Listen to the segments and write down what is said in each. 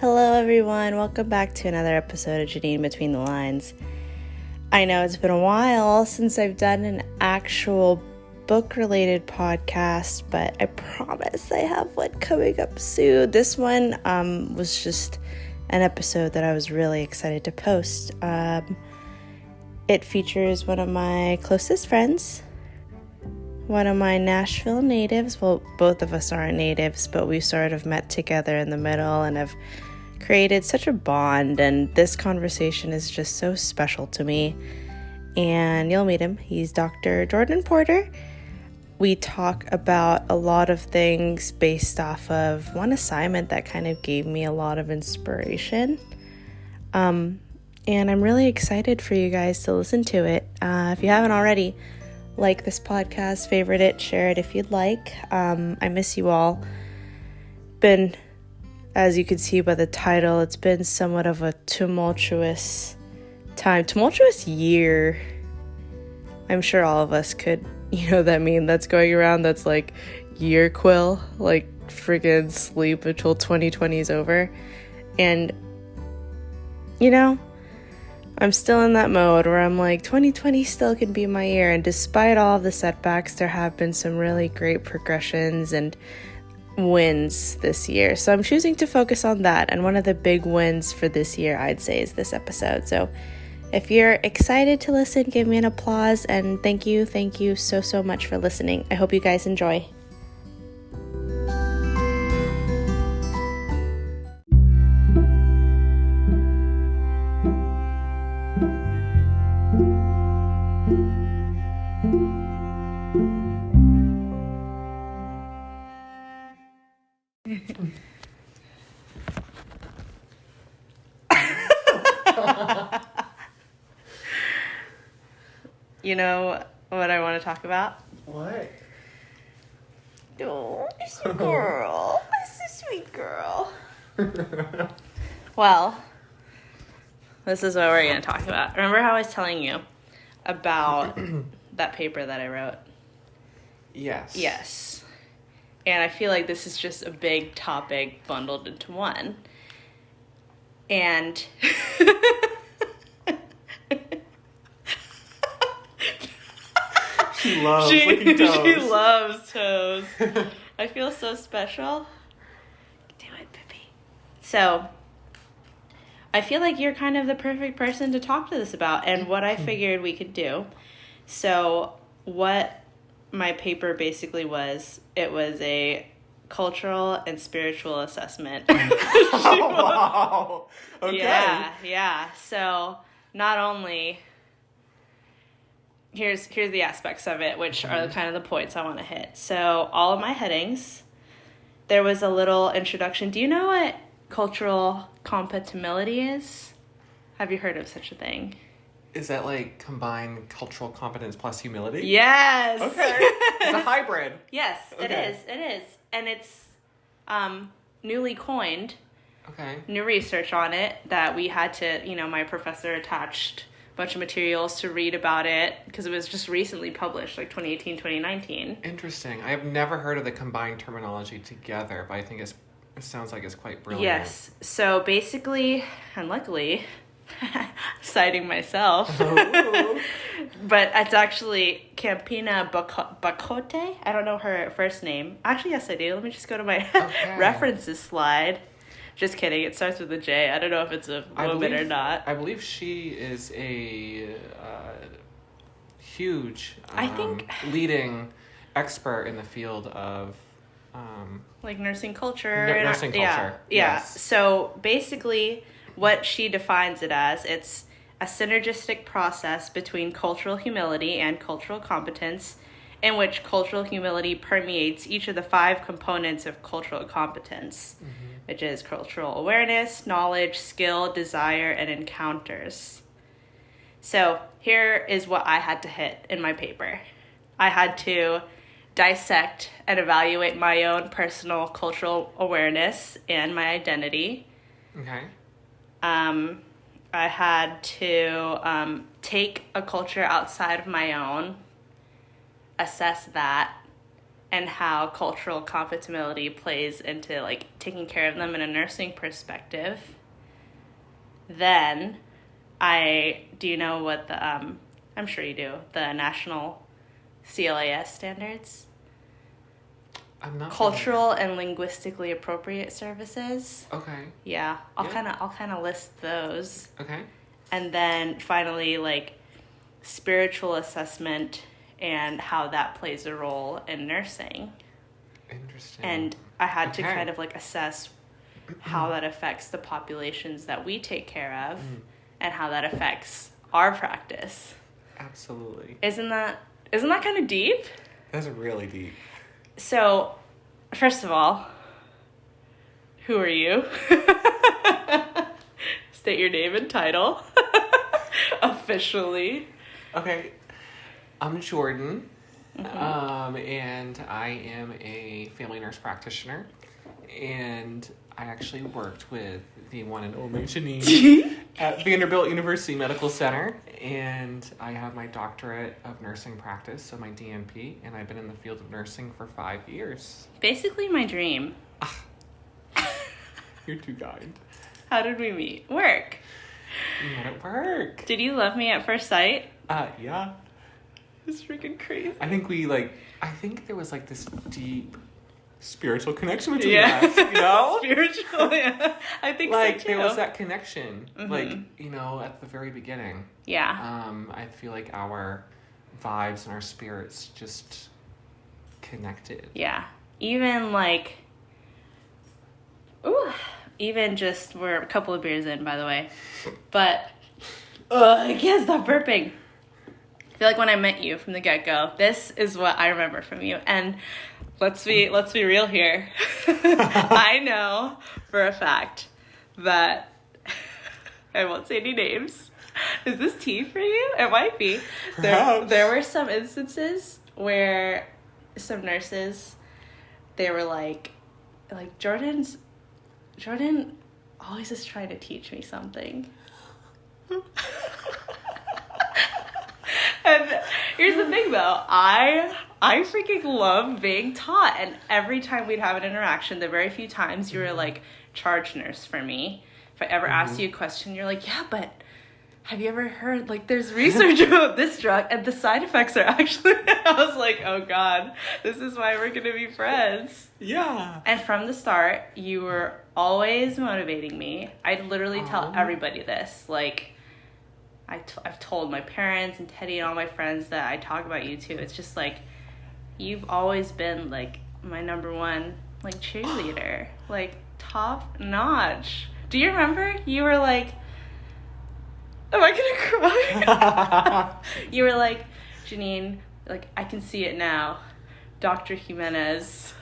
Hello everyone, welcome back to another episode of Janine Between the Lines. I know it's been a while since I've done an actual book-related podcast, but I promise I have one coming up soon. This one was just an episode that I was really excited to post. It features one of my closest friends, one of my Nashville natives. Well, both of us aren't natives, but we sort of met together in the middle and have created such a bond, and this conversation is just so special to me. And you'll meet him. He's Dr. Jordan Porter. We talk about a lot of things based off of one assignment that kind of gave me a lot of inspiration. And I'm really excited for you guys to listen to it. If you haven't already, like this podcast, favorite it, share it if you'd like. I miss you all. Been, as you can see by the title, it's been somewhat of a tumultuous year. I'm sure all of us could, that meme that's going around that's like year quill, like friggin' sleep until 2020 is over. And, I'm still in that mode where I'm like, 2020 still can be my year. And despite all of the setbacks, there have been some really great progressions and wins this year. So I'm choosing to focus on that. And one of the big wins for this year, I'd say, is this episode. So if you're excited to listen, give me an applause. And thank you so much for listening. I hope you guys enjoy. You know what I want to talk about? What? Oh, it's a girl. It's a sweet girl. Well, this is what we're going to talk about. Remember how I was telling you about that paper that I wrote? Yes. Yes. And I feel like this is just a big topic bundled into one. And She loves licking toes. She loves toes. I feel so special. Do it, Pippi. So, I feel like you're kind of the perfect person to talk to this about, and what I figured we could do. So, what my paper basically was, it was a cultural and spiritual assessment. Oh, wow. Okay. Yeah. So, not only... Here's the aspects of it, which are kind of the points I want to hit. So all of my headings, there was a little introduction. Do you know what cultural compatibility is? Have you heard of such a thing? Is that like combined cultural competence plus humility? Yes. Okay. It's a hybrid. Yes, Okay. It is. And it's newly coined. Okay. New research on it that we had to, my professor attached bunch of materials to read about it because it was just recently published, like 2018, 2019. Interesting. I have never heard of the combined terminology together, but I think it sounds like it's quite brilliant. Yes. So basically, and luckily, citing myself, but it's actually Campina Bacote. I don't know her first name. Actually, yes, I do. Let me just go to my references slide. Just kidding. It starts with a J. I don't know if it's a woman or not. I believe she is a huge, I think, leading expert in the field of like nursing culture. Nursing culture. Yeah. Yes. So basically, what she defines it as, it's a synergistic process between cultural humility and cultural competence, in which cultural humility permeates each of the 5 components of cultural competence. Mm-hmm. Which is cultural awareness, knowledge, skill, desire, and encounters. So here is what I had to hit in my paper. I had to dissect and evaluate my own personal cultural awareness and my identity. Okay. I had to take a culture outside of my own, assess that, and how cultural compatibility plays into like taking care of them in a nursing perspective. Then do you know what the I'm sure you do, the national CLAS standards? I'm not Cultural and linguistically appropriate services. Okay. Yeah, I'll kind of list those. Okay. And then finally, like, spiritual assessment and how that plays a role in nursing. Interesting. And I had to kind of like assess how that affects the populations that we take care of and how that affects our practice. Absolutely. Isn't that kind of deep? That's really deep. So, first of all, who are you? State your name and title. Officially. Okay. I'm Jordan. And I am a family nurse practitioner. And I actually worked with the one and only Janine at Vanderbilt University Medical Center. And I have my doctorate of nursing practice, so my DNP. And I've been in the field of nursing for 5 years. Basically my dream. You're too kind. How did we meet? Work. We met at work. Did you love me at first sight? Yeah. It's freaking crazy. I think there was like this deep spiritual connection between us, you know? Spiritual, yeah. I think like, so too. there was that connection, like, you know, at the very beginning. Yeah. I feel like our vibes and our spirits just connected. Yeah. Even just, we're a couple of beers in, by the way. But, I can't stop burping. I feel like when I met you from the get-go, this is what I remember from you. And let's be real here. I know for a fact that I won't say any names. Is this tea for you? It might be. There were some instances where some nurses, they were like Jordan always is trying to teach me something. And here's the thing, though. I freaking love being taught. And every time we'd have an interaction, the very few times you were like charge nurse for me. If I ever asked you a question, you're like, yeah, but have you ever heard, like, there's research about this drug and the side effects are actually... I was like, oh, God, this is why we're going to be friends. Yeah. And from the start, you were always motivating me. I'd literally tell everybody this. Like, I've told my parents and Teddy and all my friends that I talk about you too. It's just like, you've always been like my number one like cheerleader, like top notch. Do you remember? You were like, am I gonna cry? You were like, Janine, like, I can see it now. Dr. Jimenez.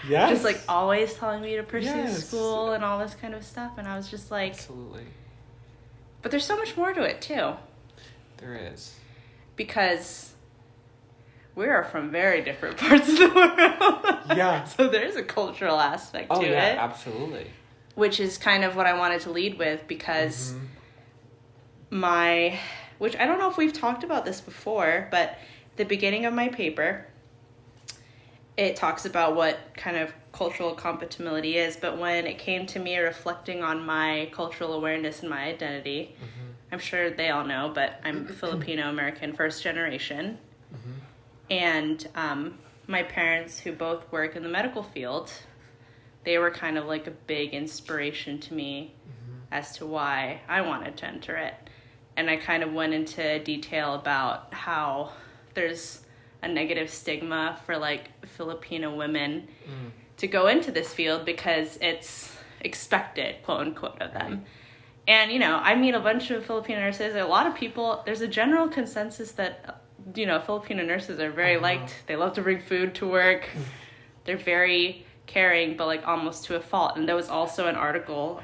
Yes. Just like always telling me to pursue school and all this kind of stuff. And I was just like, absolutely. But there's so much more to it, too. There is. Because we are from very different parts of the world. Yeah. So there's a cultural aspect to it. Absolutely. Which is kind of what I wanted to lead with, because which I don't know if we've talked about this before, but the beginning of my paper, it talks about what kind of cultural compatibility is, but when it came to me reflecting on my cultural awareness and my identity, I'm sure they all know, but I'm Filipino-American first generation. And my parents, who both work in the medical field, they were kind of like a big inspiration to me as to why I wanted to enter it. And I kind of went into detail about how there's a negative stigma for like Filipino women to go into this field because it's expected, quote unquote, of them. And, you know, I meet a bunch of Filipino nurses. A lot of people, there's a general consensus that, you know, Filipino nurses are very liked. They love to bring food to work. They're very caring, but like almost to a fault. And there was also an article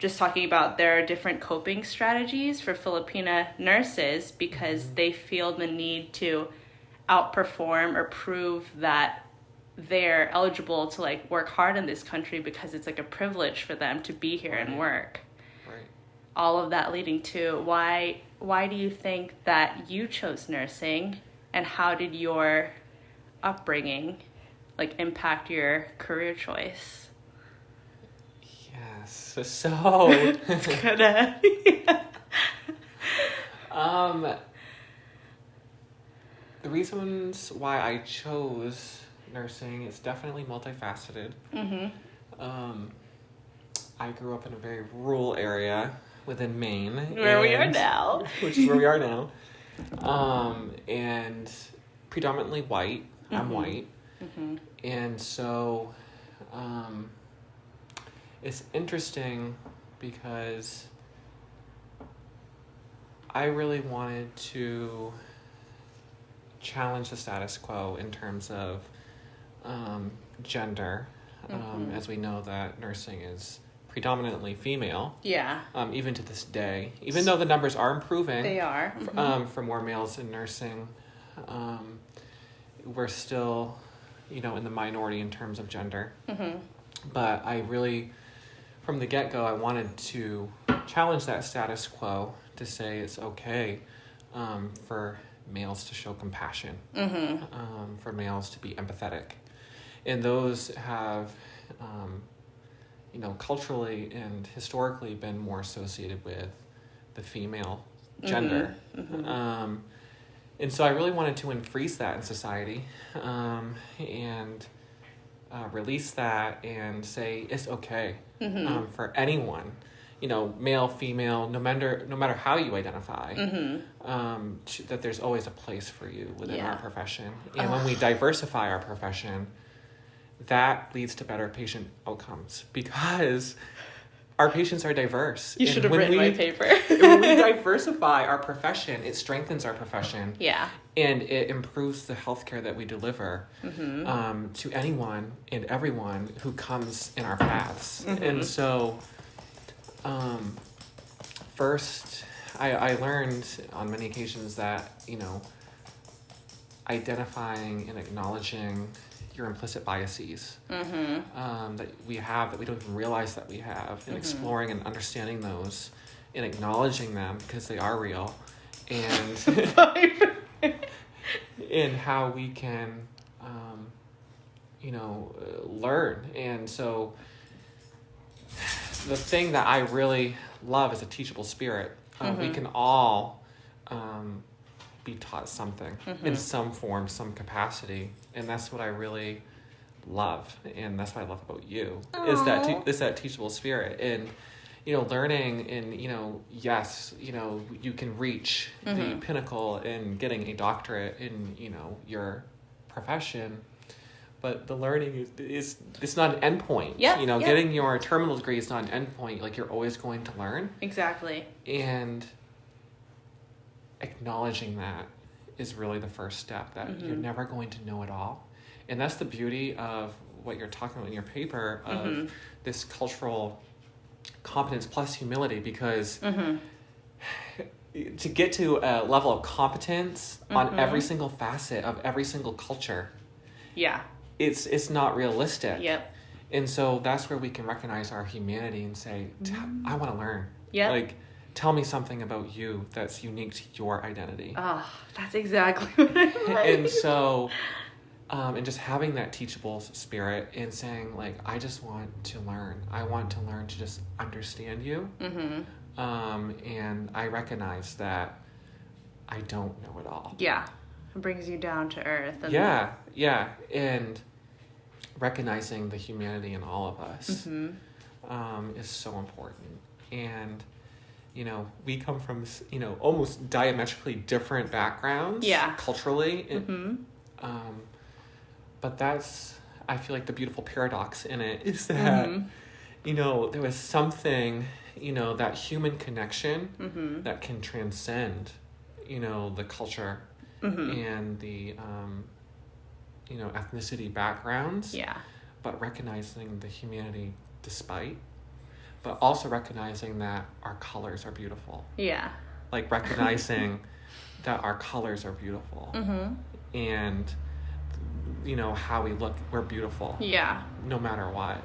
just talking about there are different coping strategies for Filipina nurses because they feel the need to outperform or prove that they're eligible to like work hard in this country because it's like a privilege for them to be here and work. All of that leading to why do you think that you chose nursing, and how did your upbringing like impact your career choice? Yes. So It's gonna. The reasons why I chose nursing is definitely multifaceted. I grew up in a very rural area within Maine. Where we are now. Which is where we are now. And predominantly white. I'm white. And so it's interesting because I really wanted to challenge the status quo in terms of gender. As we know that nursing is predominantly female. Yeah. Even to this day. Even though the numbers are improving. They are. For more males in nursing. We're still, in the minority in terms of gender. But I really, from the get-go, I wanted to challenge that status quo to say it's okay for males to show compassion, for males to be empathetic. And those have, culturally and historically been more associated with the female gender. And so I really wanted to unfreeze that in society and release that and say it's okay for anyone, male, female, no matter how you identify, that there's always a place for you within our profession. And when we diversify our profession, that leads to better patient outcomes because our patients are diverse. You should have written my paper. When we diversify our profession, it strengthens our profession. Yeah. And it improves the healthcare that we deliver to anyone and everyone who comes in our paths. And so, first, I learned on many occasions that, identifying and acknowledging your implicit biases that we have, that we don't even realize that we have, and exploring and understanding those and acknowledging them because they are real, and and how we can learn. And so the thing that I really love is a teachable spirit. We can all be taught something in some form, some capacity, and that's what I really love, and that's what I love about you. Is that teachable spirit, and learning, and yes, you can reach the pinnacle in getting a doctorate in your profession, but the learning is it's not an endpoint. Getting your terminal degree is not an endpoint. Like, you're always going to learn. Exactly. And acknowledging that is really the first step, that you're never going to know it all. And that's the beauty of what you're talking about in your paper, of this cultural competence plus humility, because to get to a level of competence on every single facet of every single culture, it's not realistic. And so that's where we can recognize our humanity and say, I want to learn. Like, tell me something about you that's unique to your identity. Oh, that's exactly what I like. And so, and just having that teachable spirit and saying, like, I just want to learn. I want to learn to just understand you. And I recognize that I don't know it all. Yeah. It brings you down to earth. And yeah. And recognizing the humanity in all of us is so important. And we come from, almost diametrically different backgrounds, culturally. But that's, I feel like, the beautiful paradox in it is that, there was something, that human connection that can transcend, the culture and the, ethnicity backgrounds. But recognizing the humanity despite. But also recognizing that our colors are beautiful. Like, recognizing that our colors are beautiful. And, how we look, we're beautiful. No matter what.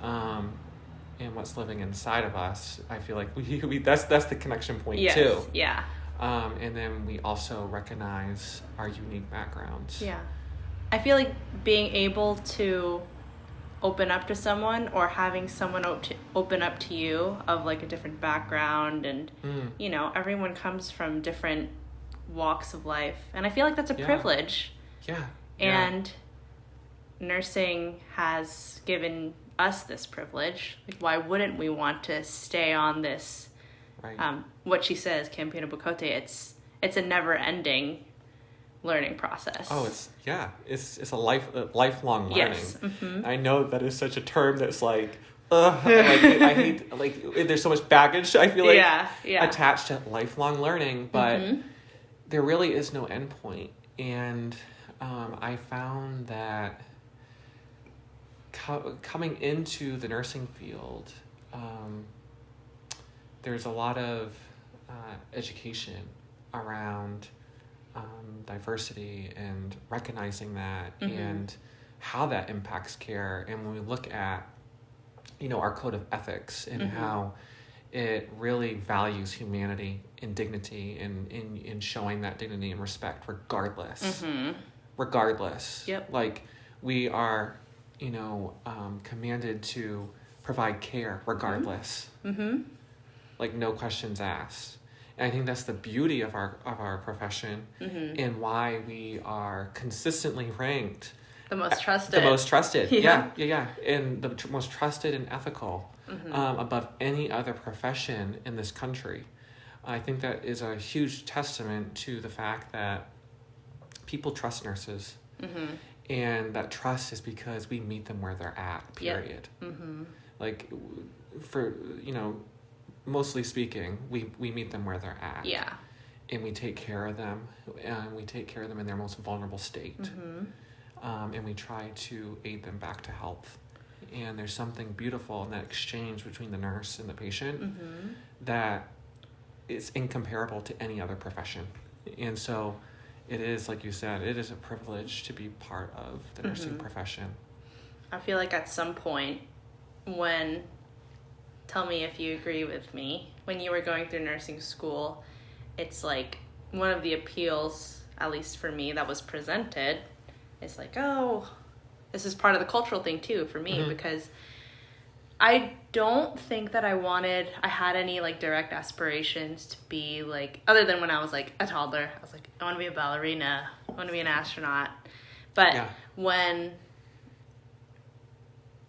And what's living inside of us, I feel like we that's the connection point too. And then we also recognize our unique backgrounds. I feel like being able to open up to someone, or having someone open up to you of like a different background, and you know, everyone comes from different walks of life, and I feel like that's a privilege. And nursing has given us this privilege. Like, why wouldn't we want to stay on this what she says, Campino Bucote, it's a never ending learning process. It's a lifelong learning. Yes. Mm-hmm. I know that is such a term that's like, I hate, like, there's so much baggage, I feel like, attached to lifelong learning, but there really is no end point. And I found that coming into the nursing field, there's a lot of education around diversity and recognizing that and how that impacts care. And when we look at, you know, our code of ethics and how it really values humanity and dignity, and in showing that dignity and respect regardless. Regardless. Like, we are, you know, commanded to provide care regardless. Like, no questions asked. And I think that's the beauty of our profession, and why we are consistently ranked the most trusted. And the most trusted and ethical above any other profession in this country. I think that is a huge testament to the fact that people trust nurses, and that trust is because we meet them where they're at. Period. Like, for, you know, mostly speaking, we meet them where they're at. And we take care of them, and we take care of them in their most vulnerable state. And we try to aid them back to health. And there's something beautiful in that exchange between the nurse and the patient that is incomparable to any other profession. And so it is, like you said, it is a privilege to be part of the nursing profession. I feel like at some point when, tell me if you agree with me, when you were going through nursing school, it's like one of the appeals, at least for me, that was presented, is like, oh, this is part of the cultural thing too for me, because I don't think that I had any like direct aspirations to be like, other than when I was like a toddler, I was like, I want to be a ballerina, I want to be an astronaut. But when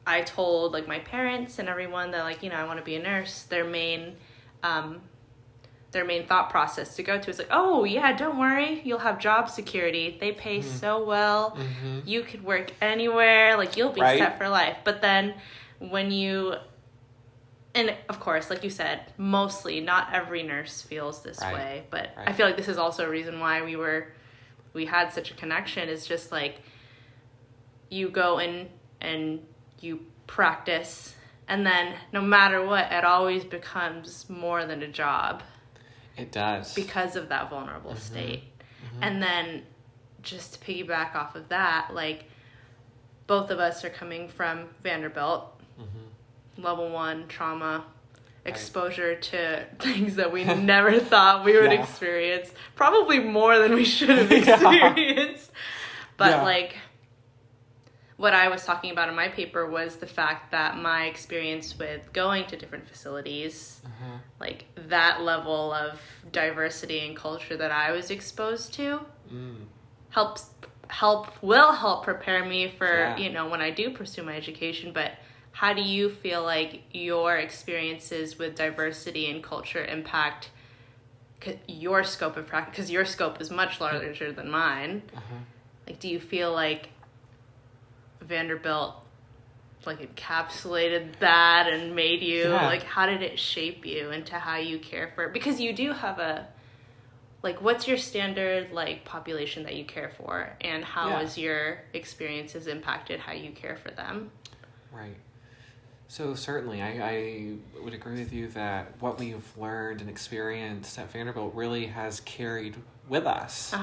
I told like my parents and everyone that, like, you know, I want to be a nurse, their main thought process to go to is like, oh yeah, don't worry, you'll have job security, they pay so well, you could work anywhere, like, you'll be set for life. But then when you, and of course, like you said, mostly not every nurse feels this way, but I feel like this is also a reason why we had such a connection, is just like, you go in and you practice, and then no matter what, it always becomes more than a job. It does. Because of that vulnerable state. And then just to piggyback off of that, like, both of us are coming from Vanderbilt, level 1 trauma, exposure to things that we never thought we would experience, probably more than we should have experienced. But like, what I was talking about in my paper was the fact that my experience with going to different facilities, like that level of diversity and culture that I was exposed to, will help prepare me for, you know, when I do pursue my education. But how do you feel like your experiences with diversity and culture impact your scope of practice? Because your scope is much larger than mine. Like, do you feel like Vanderbilt like encapsulated that and made you like, how did it shape you into how you care for it? Because you do have a, like, what's your standard like population that you care for, and how has your experiences impacted how you care for them? Right. So certainly I would agree with you that what we've learned and experienced at Vanderbilt really has carried with us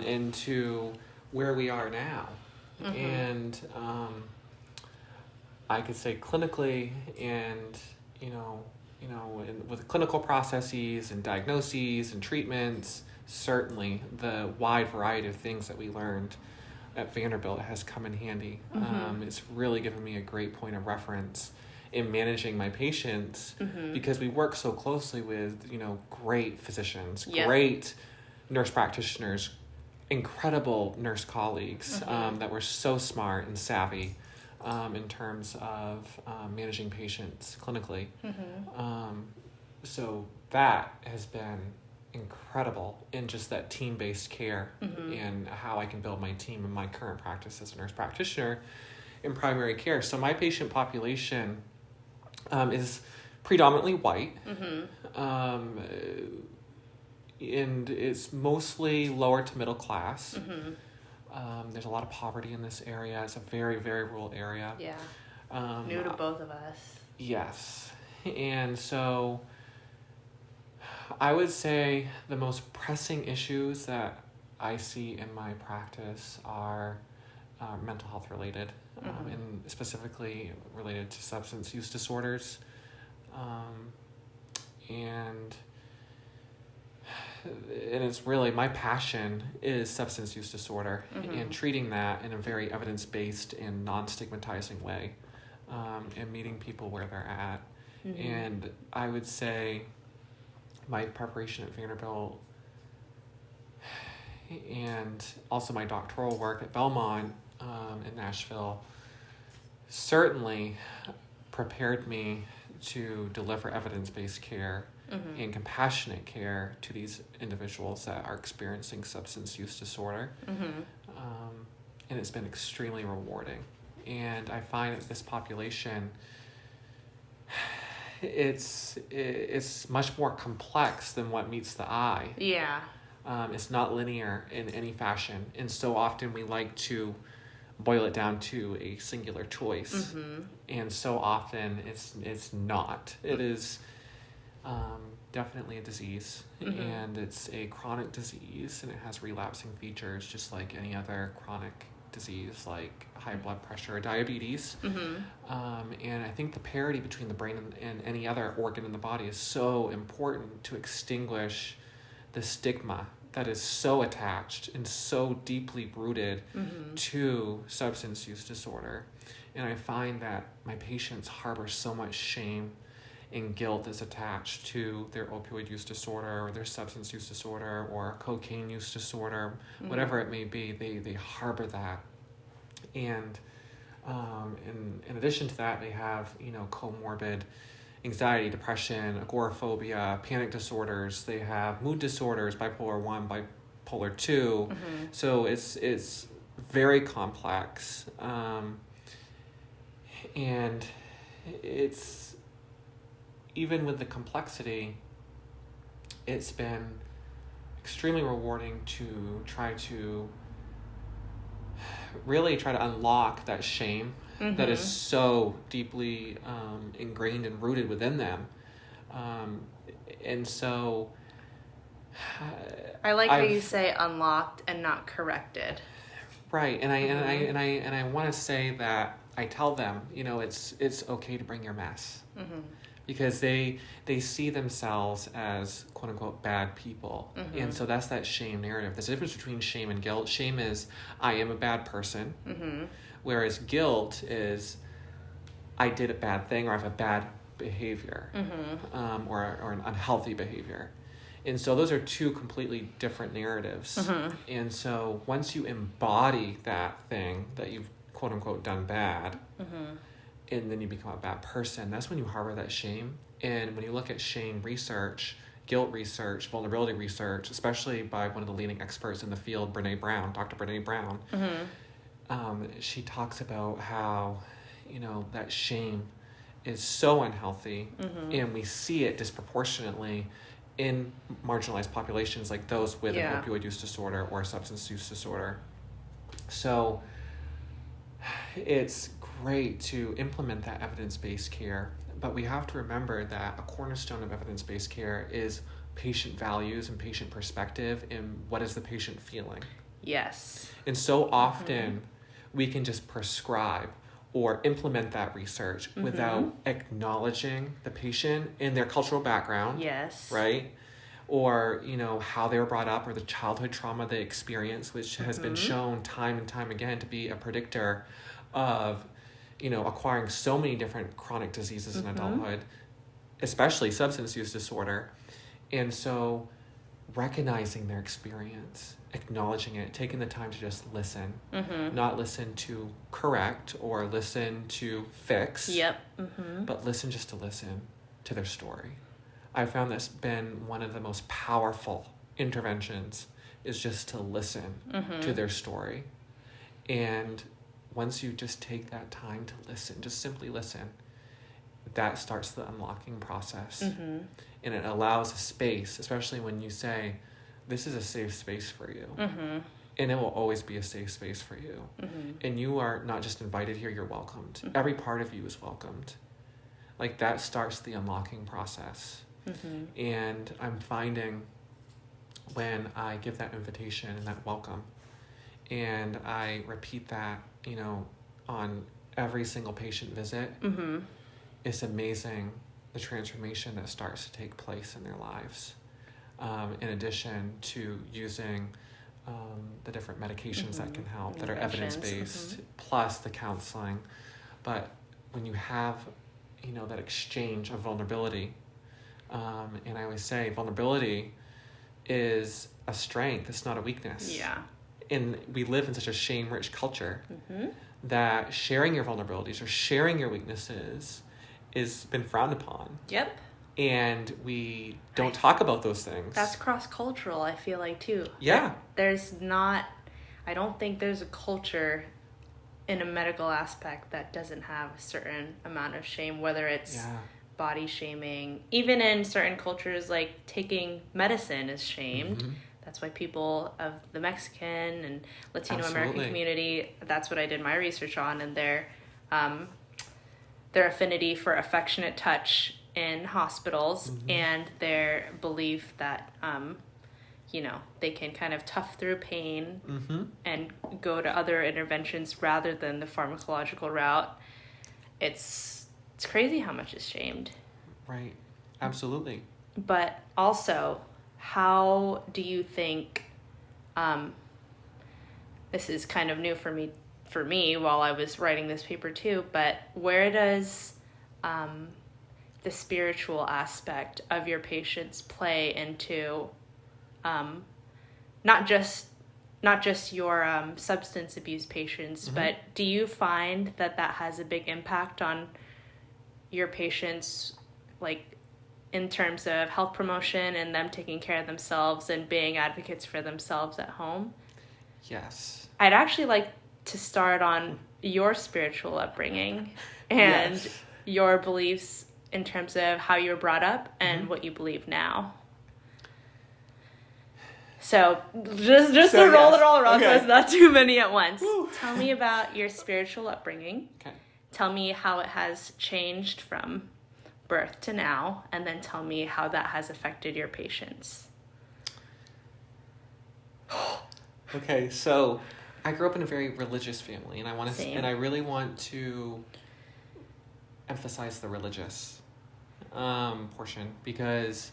into where we are now. And I could say clinically, and with clinical processes and diagnoses and treatments, certainly the wide variety of things that we learned at Vanderbilt has come in handy. It's really given me a great point of reference in managing my patients because we work so closely with, great physicians, great nurse practitioners, incredible nurse colleagues that were so smart and savvy in terms of managing patients clinically. So that has been incredible in just that team-based care and how I can build my team in my current practice as a nurse practitioner in primary care. So my patient population is predominantly white, and it's mostly lower to middle class. There's a lot of poverty in this area. It's a very, very rural area. Yeah. New to both of us. Yes. And so I would say the most pressing issues that I see in my practice are mental health related, and specifically related to substance use disorders. And it's really my passion is substance use disorder and treating that in a very evidence-based and non-stigmatizing way, and meeting people where they're at. And I would say my preparation at Vanderbilt and also my doctoral work at Belmont in Nashville certainly prepared me to deliver evidence-based care and compassionate care to these individuals that are experiencing substance use disorder. And it's been extremely rewarding. And I find that this population, it's much more complex than what meets the eye. Yeah. It's not linear in any fashion. And so often we like to boil it down to a singular choice. And so often it's not. It is definitely a disease, and it's a chronic disease, and it has relapsing features just like any other chronic disease like high blood pressure or diabetes. And I think the parity between the brain and any other organ in the body is so important to extinguish the stigma that is so attached and so deeply rooted to substance use disorder. And I find that my patients harbor so much shame and guilt is attached to their opioid use disorder or their substance use disorder or cocaine use disorder, whatever it may be, they harbor that. And in addition to that, they have, comorbid anxiety, depression, agoraphobia, panic disorders. They have mood disorders, bipolar 1, bipolar 2. So it's very complex. And it's, even with the complexity, it's been extremely rewarding to try to unlock that shame that is so deeply ingrained and rooted within them. And so I like how you say unlocked and not corrected. Right. And I want to say that I tell them, it's okay to bring your mess. Because they see themselves as quote unquote bad people. And so that's that shame narrative. There's a difference between shame and guilt. Shame is I am a bad person. Whereas guilt is I did a bad thing or I have a bad behavior, or an unhealthy behavior. And so those are two completely different narratives. And so once you embody that thing that you've quote unquote done bad, and then you become a bad person, that's when you harbor that shame. And when you look at shame research, guilt research, vulnerability research, especially by one of the leading experts in the field, Dr. Brene Brown, she talks about how, that shame is so unhealthy, and we see it disproportionately in marginalized populations like those with an opioid use disorder or a substance use disorder. So it's great to implement that evidence-based care, but we have to remember that a cornerstone of evidence-based care is patient values and patient perspective and what is the patient feeling. Yes. And so often we can just prescribe or implement that research without acknowledging the patient and their cultural background. Yes. Right? or, you know, how they were brought up or the childhood trauma they experienced, which has been shown time and time again to be a predictor of, you know, acquiring so many different chronic diseases in adulthood, especially substance use disorder. And so recognizing their experience, acknowledging it, taking the time to just listen, not listen to correct or listen to fix, but listen just to listen to their story. I found that's been one of the most powerful interventions, is just to listen to their story. And once you just take that time to listen, just simply listen, that starts the unlocking process. And it allows a space, especially when you say, this is a safe space for you. And it will always be a safe space for you. And you are not just invited here, you're welcomed. Every part of you is welcomed. Like, that starts the unlocking process. And I'm finding when I give that invitation and that welcome, and I repeat that, you know, on every single patient visit, it's amazing the transformation that starts to take place in their lives. In addition to using the different medications that can help, that are evidence-based, plus the counseling. But when you have, you know, that exchange of vulnerability, and I always say vulnerability is a strength, it's not a weakness. And we live in such a shame-rich culture that sharing your vulnerabilities or sharing your weaknesses is been frowned upon. And we don't talk about those things. That's cross-cultural, I feel like, too. Yeah. I don't think there's a culture in a medical aspect that doesn't have a certain amount of shame, whether it's body shaming. Even in certain cultures, like taking medicine is shamed. That's why people of the Mexican and Latino American community, that's what I did my research on, and their affinity for affectionate touch in hospitals and their belief that, you know, they can kind of tough through pain and go to other interventions rather than the pharmacological route. It's crazy how much is shamed. Right. Absolutely. But also, how do you think, this is kind of new for me while I was writing this paper too, but where does the spiritual aspect of your patients play into not just your substance abuse patients, but do you find that has a big impact on your patients, like in terms of health promotion and them taking care of themselves and being advocates for themselves at home? Yes. I'd actually like to start on your spiritual upbringing and your beliefs in terms of how you were brought up and what you believe now. So just to roll it all around so it's not too many at once. Woo. Tell me about your spiritual upbringing. Okay. Tell me how it has changed from birth to now, and then tell me how that has affected your patients. Okay, so I grew up in a very religious family, and I really want to emphasize the religious portion, because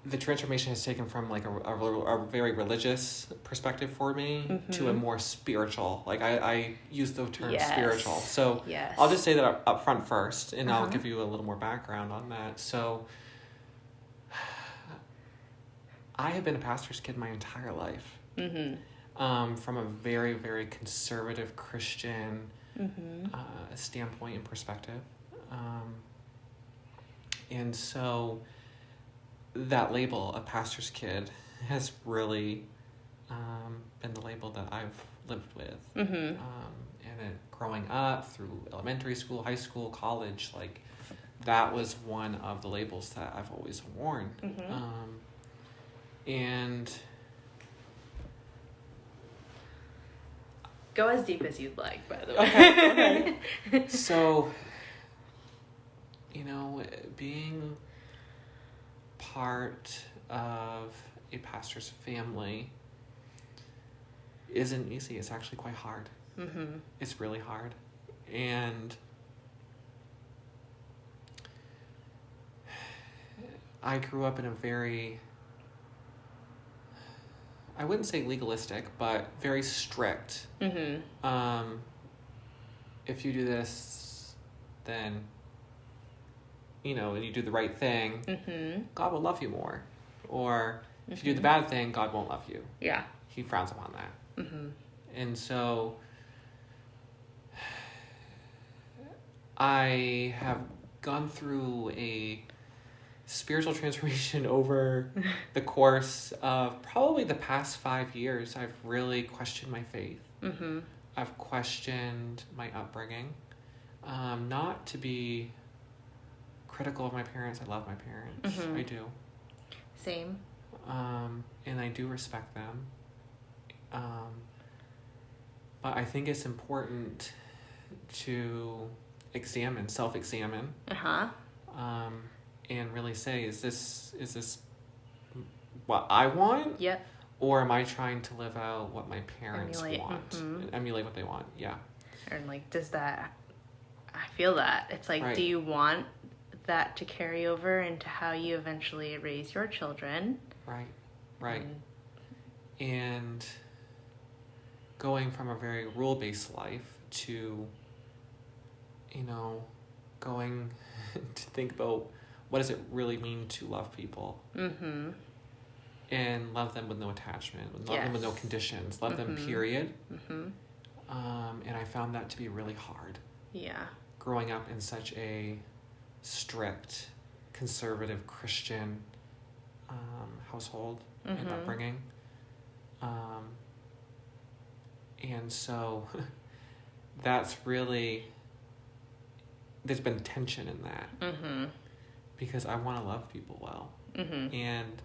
the transformation has taken from like a very religious perspective for me to a more spiritual. Like I use the term spiritual. So I'll just say that up front first, and I'll give you a little more background on that. So I have been a pastor's kid my entire life. From a very, very conservative Christian standpoint and perspective. And so that label, a pastor's kid, has really been the label that I've lived with. And growing up through elementary school, high school, college, like that was one of the labels that I've always worn. And go as deep as you'd like, by the way. Okay. So, you know, being part of a pastor's family isn't easy. It's actually quite hard. It's really hard. And I grew up in a very, I wouldn't say legalistic, but very strict. Mm-hmm. If you do this, then, and you do the right thing, Mm-hmm. God will love you more. Or if you do the bad thing, God won't love you. Yeah. He frowns upon that. Mm-hmm. And so I have gone through a spiritual transformation over the course of probably the past 5 years. I've really questioned my faith. Mm-hmm. I've questioned my upbringing. Not to be critical of my parents. I love my parents. Mm-hmm. I do. Same. And I do respect them. But I think it's important to self-examine. Uh-huh. And really say, is this what I want? Yep. Or am I trying to live out what my parents Emulate. want? Mm-hmm. Emulate what they want, yeah. And I feel that. It's like, Right. Do you want that to carry over into how you eventually raise your children? Right. And going from a very rule-based life to, going to think about what does it really mean to love people? Mm-hmm. And love them with no attachment, love them with no conditions, love them, period. Mm-hmm. And I found that to be really hard. Yeah. Growing up in such a strict, conservative Christian household and upbringing. And so that's really, there's been tension in that. Mm-hmm. Because I want to love people well. Mm-hmm. And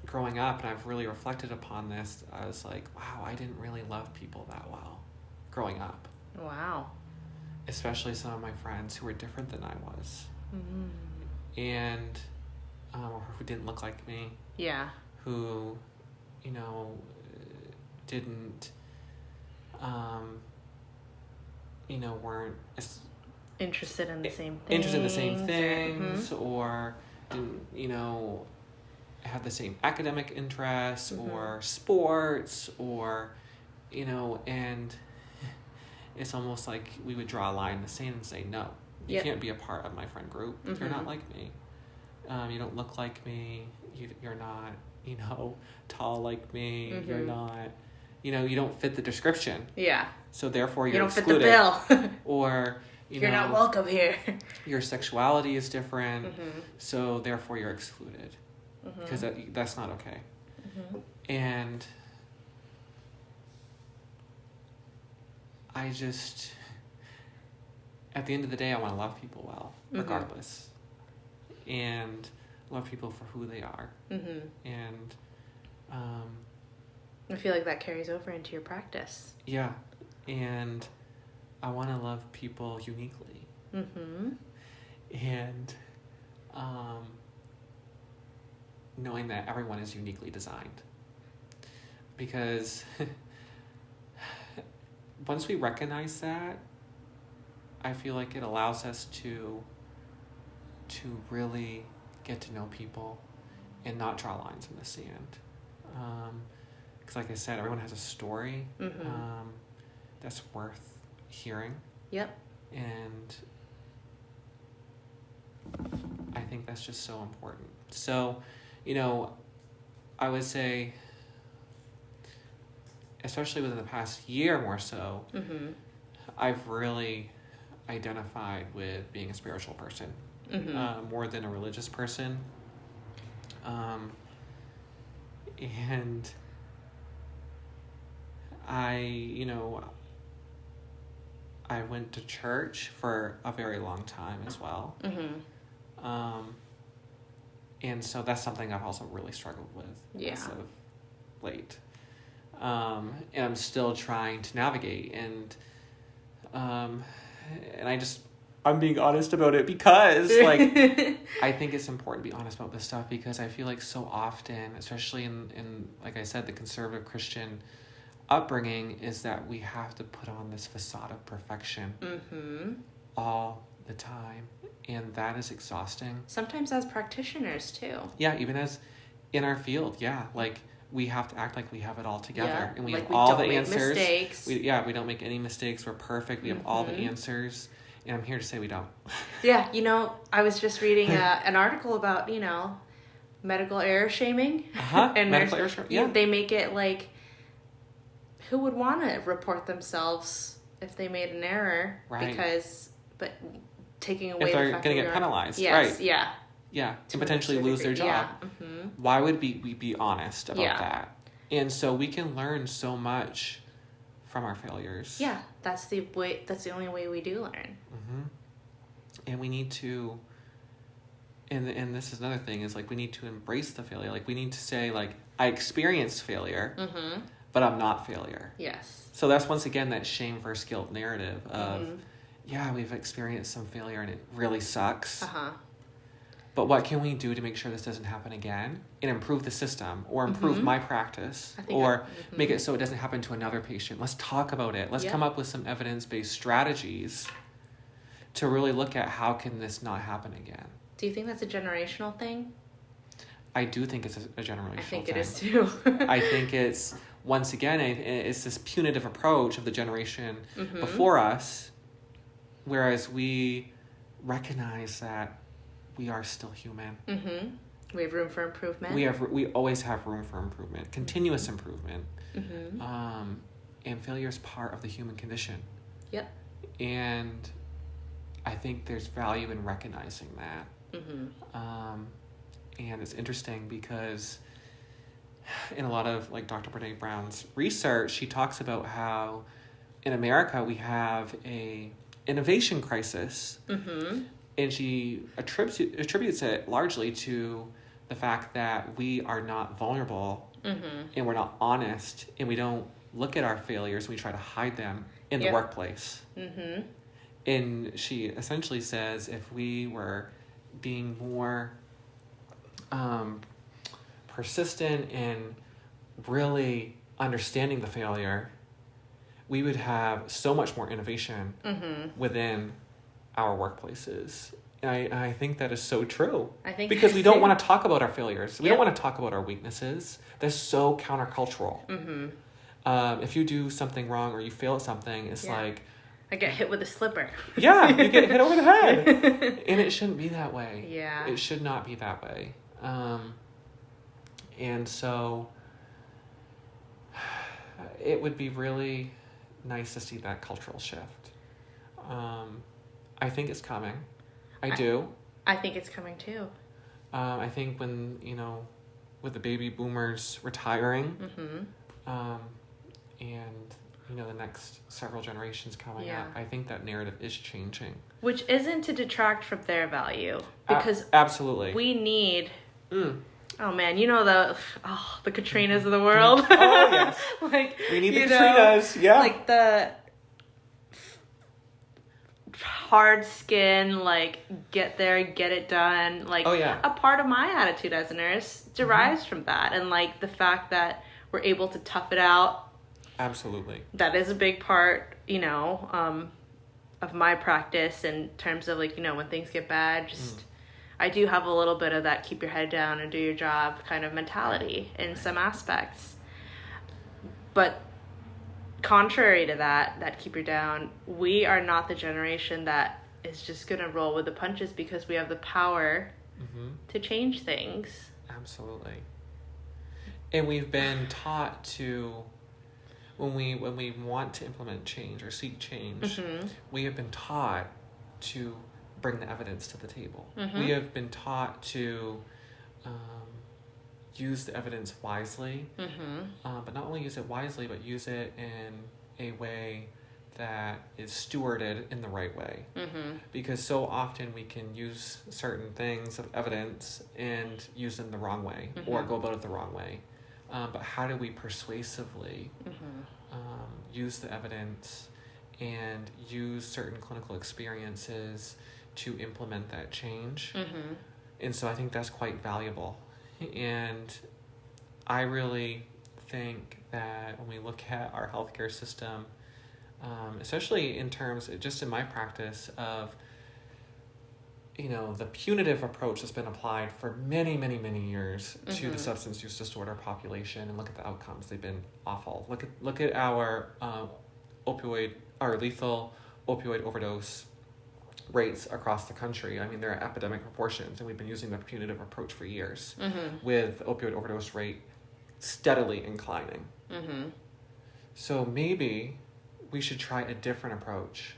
growing up, and I've really reflected upon this, I was like, wow, I didn't really love people that well growing up. Wow. Especially some of my friends who were different than I was. Mm-hmm. And who didn't look like me. Yeah. Who, didn't, weren't interested in the same things. Or didn't, have the same academic interests or sports or, and it's almost like we would draw a line in the sand and say, no, you can't be a part of my friend group. You're not like me. You don't look like me. You're not, tall like me. You're not, you don't fit the description. Yeah. So therefore you you're don't excluded. fit the bill. Or, you're not welcome here. Your sexuality is different. So therefore you're excluded. Because that's not okay. And I just, at the end of the day, I want to love people well, regardless. And love people for who they are. And I feel like that carries over into your practice. Yeah. And I want to love people uniquely. And knowing that everyone is uniquely designed. Because once we recognize that, I feel like it allows us to really get to know people and not draw lines in the sand. Because like I said, everyone has a story that's worth hearing. Yep. And I think that's just so important. So, I would say, especially within the past year more so, I've really identified with being a spiritual person more than a religious person. And I went to church for a very long time as well. And so that's something I've also really struggled with as of late. And I'm still trying to navigate. And I'm being honest about it because, I think it's important to be honest about this stuff because I feel like so often, especially in like I said, the conservative Christian upbringing, is that we have to put on this facade of perfection all the time, and that is exhausting. Sometimes as practitioners too. Yeah, even as in our field, like we have to act like we have it all together, and we have we all don't the make answers. Mistakes. We don't make any mistakes. We're perfect. We have all the answers, and I'm here to say we don't. Yeah, I was just reading an article about medical error shaming. And medical error shaming. Yeah, they make it like, who would want to report themselves if they made an error? Right. But taking away if they're the fact going to that get penalized, yes, right? Yeah. Yeah, and potentially lose their job. Yeah. Why would we be honest about that? And so we can learn so much from our failures. Yeah, that's the way. That's the only way we do learn. And we need to. And this is another thing, is like we need to embrace the failure. Like we need to say, like, I experienced failure, but I'm not failure. Yes. So that's once again that shame versus guilt narrative of, yeah, we've experienced some failure and it really sucks. But what can we do to make sure this doesn't happen again and improve the system, or improve my practice, or make it so it doesn't happen to another patient? Let's talk about it. Let's come up with some evidence-based strategies to really look at how can this not happen again. Do you think that's a generational thing? I do think it's a generational thing. I think it is too. I think it's, once again, it's this punitive approach of the generation before us, whereas we recognize that we are still human. We have room for improvement. We always have room for improvement, continuous improvement. And failure is part of the human condition. Yep. And I think there's value in recognizing that. And it's interesting because in a lot of like Dr. Brene Brown's research, she talks about how in America we have a innovation crisis. And she attributes it largely to the fact that we are not vulnerable and we're not honest, and we don't look at our failures. We try to hide them in the workplace. And she essentially says if we were being more persistent in really understanding the failure, we would have so much more innovation within our workplaces. And I think that is so true. Because we don't want to talk about our failures. We don't want to talk about our weaknesses. They're so countercultural. If you do something wrong or you fail at something, it's like, I get hit with a slipper. Yeah, you get hit over the head. And it shouldn't be that way. Yeah. It should not be that way. And so it would be really nice to see that cultural shift. I think it's coming. I do. I think it's coming too. I think when, with the baby boomers retiring, and, the next several generations coming up, I think that narrative is changing. Which isn't to detract from their value. Because absolutely. We need... Oh man, the Katrinas of the world. Oh yes. We need the Katrinas. Yeah. Like the hard skin, get there, get it done. A part of my attitude as a nurse derives from that, and the fact that we're able to tough it out. Absolutely. That is a big part, of my practice in terms of when things get bad, I do have a little bit of that keep your head down and do your job kind of mentality in some aspects. But contrary to that keep you down, we are not the generation that is just going to roll with the punches because we have the power to change things. Absolutely. And we've been taught to, when we want to implement change or seek change, we have been taught to bring the evidence to the table. We have been taught to use the evidence wisely, but not only use it wisely, but use it in a way that is stewarded in the right way. Because so often we can use certain things of evidence and use them the wrong way, or go about it the wrong way. But how do we persuasively use the evidence and use certain clinical experiences to implement that change? And so I think that's quite valuable. And I really think that when we look at our healthcare system, especially in terms, just in my practice, of the punitive approach that's been applied for many, many, many years to the substance use disorder population, and look at the outcomes. They've been awful. Look at our lethal opioid overdose rates across the country. I mean, they're at epidemic proportions, and we've been using the punitive approach for years, with opioid overdose rate steadily inclining. So maybe we should try a different approach,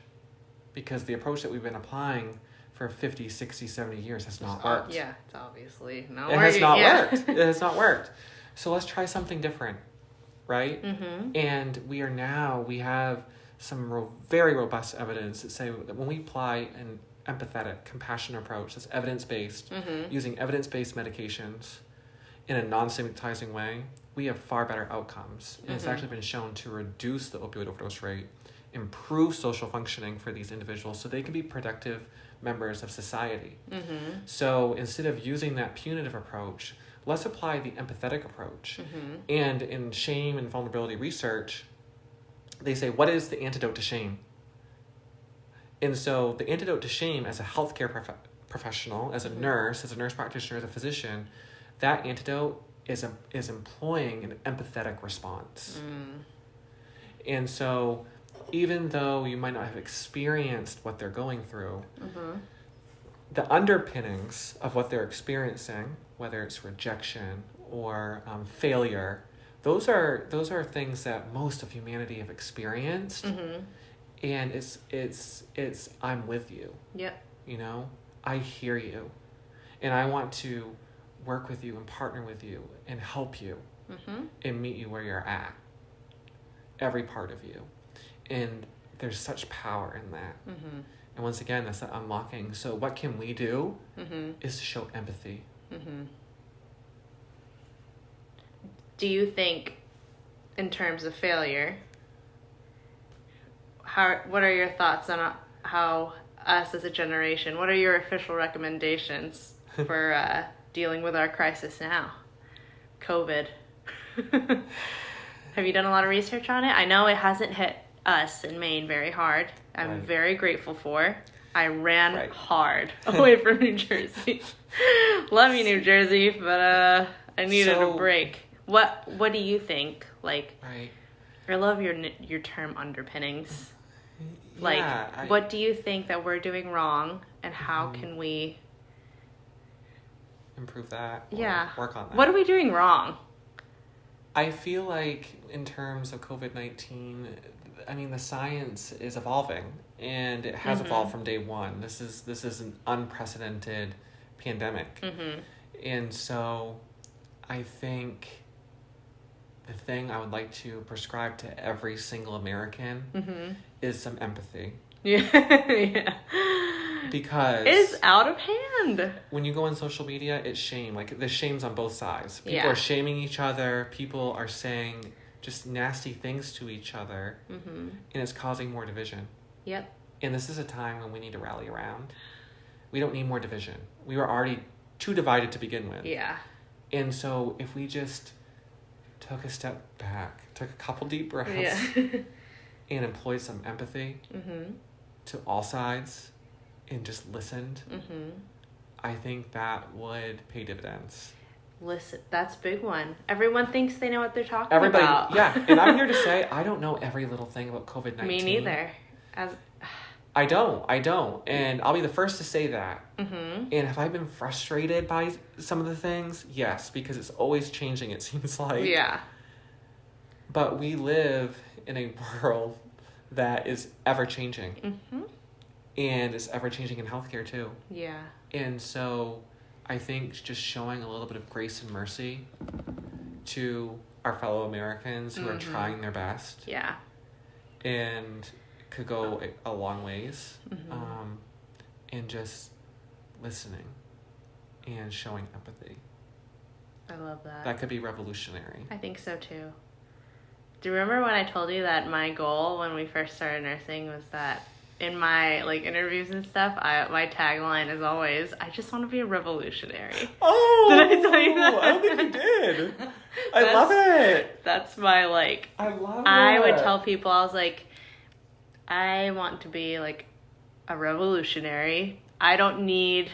because the approach that we've been applying for 50, 60, 70 years has not worked. Yeah, it's obviously not working. It has not worked. It has not worked. So let's try something different, right? And we have some very robust evidence that say that when we apply an empathetic, compassionate approach that's evidence-based, using evidence-based medications in a non-stigmatizing way, we have far better outcomes. And it's actually been shown to reduce the opioid overdose rate, improve social functioning for these individuals so they can be productive members of society. So instead of using that punitive approach, let's apply the empathetic approach. And in shame and vulnerability research, they say, what is the antidote to shame? And so the antidote to shame, as a healthcare professional, as a nurse practitioner, as a physician, that antidote is employing an empathetic response. And so even though you might not have experienced what they're going through, the underpinnings of what they're experiencing, whether it's rejection or failure, those are things that most of humanity have experienced. And it's I'm with you. Yep. I hear you, and I want to work with you and partner with you and help you and meet you where you're at. Every part of you. And there's such power in that. And once again, that's the unlocking. So what can we do is to show empathy. Do you think, in terms of failure, what are your thoughts on how us as a generation, what are your official recommendations for dealing with our crisis now? COVID. Have you done a lot of research on it? I know it hasn't hit us in Maine very hard. I'm very grateful for. I ran hard away from New Jersey. Love you, New Jersey, but I needed a break. What do you think? I love your term underpinnings. What do you think that we're doing wrong, and how can we improve that? Work on that. What are we doing wrong? I feel like in terms of COVID-19, I mean, the science is evolving, and it has evolved from day one. This is an unprecedented pandemic. And so I think the thing I would like to prescribe to every single American is some empathy. Yeah. Because it's out of hand. When you go on social media, it's shame. The shame's on both sides. People are shaming each other. People are saying just nasty things to each other. And it's causing more division. Yep. And this is a time when we need to rally around. We don't need more division. We were already too divided to begin with. Yeah. And so if we just took a step back, took a couple deep breaths, and employed some empathy to all sides, and just listened, I think that would pay dividends. Listen, that's a big one. Everyone thinks they know what they're talking about. Yeah, and I'm here to say I don't know every little thing about COVID-19. Me neither. I don't. And I'll be the first to say that. And have I been frustrated by some of the things? Yes, because it's always changing, it seems like. Yeah. But we live in a world that is ever-changing. And it's ever-changing in healthcare, too. Yeah. And so I think just showing a little bit of grace and mercy to our fellow Americans who are trying their best. Yeah. And could go a long ways. And just listening and showing empathy. I love that. That could be revolutionary. I think so, too. Do you remember when I told you that my goal when we first started nursing was that in my interviews and stuff, my tagline is always, I just want to be a revolutionary. Oh! Did I tell you that? I don't think you did. I love it. That's my I love it. I would tell people, I was like, I want to be a revolutionary I don't need,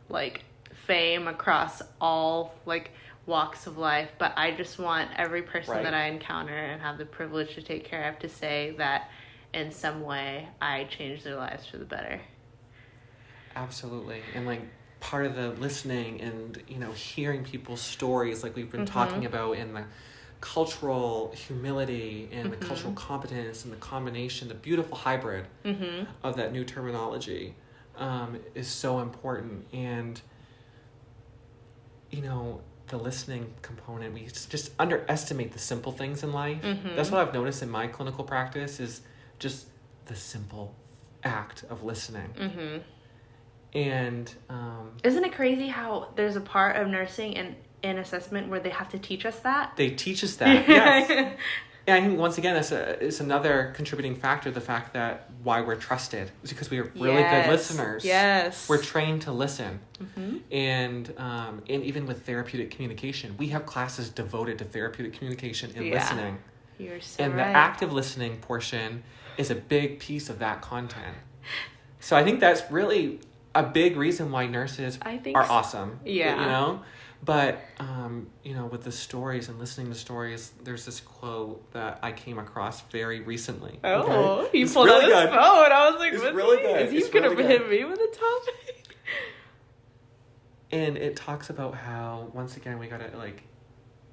like, fame across all, like, walks of life, but I just want every person that I encounter and have the privilege to take care of to say that in some way I changed their lives for the better. Absolutely. And, like, part of the listening and, you know, hearing people's stories, like we've been talking about, in the cultural humility and the cultural competence and the combination, the beautiful hybrid of that new terminology is so important. And, you know, the listening component, we just underestimate the simple things in life. That's what I've noticed in my clinical practice, is just the simple act of listening. And isn't it crazy how there's a part of nursing and in assessment where they have to teach us that? They teach us that, yes. And I think, once again, it's another contributing factor, the fact that why we're trusted is because we are really good listeners. Yes. We're trained to listen. And even with therapeutic communication, we have classes devoted to therapeutic communication and listening. You're so and right. the active listening portion is a big piece of that content. So I think that's really a big reason why nurses are awesome. Yeah. You know? But, you know, with the stories and listening to stories, there's this quote that I came across very recently. Oh, he pulled out his phone. I was like, it's what's really he? good. Is he going to hit me with a topic? And it talks about how, once again, we got to, like,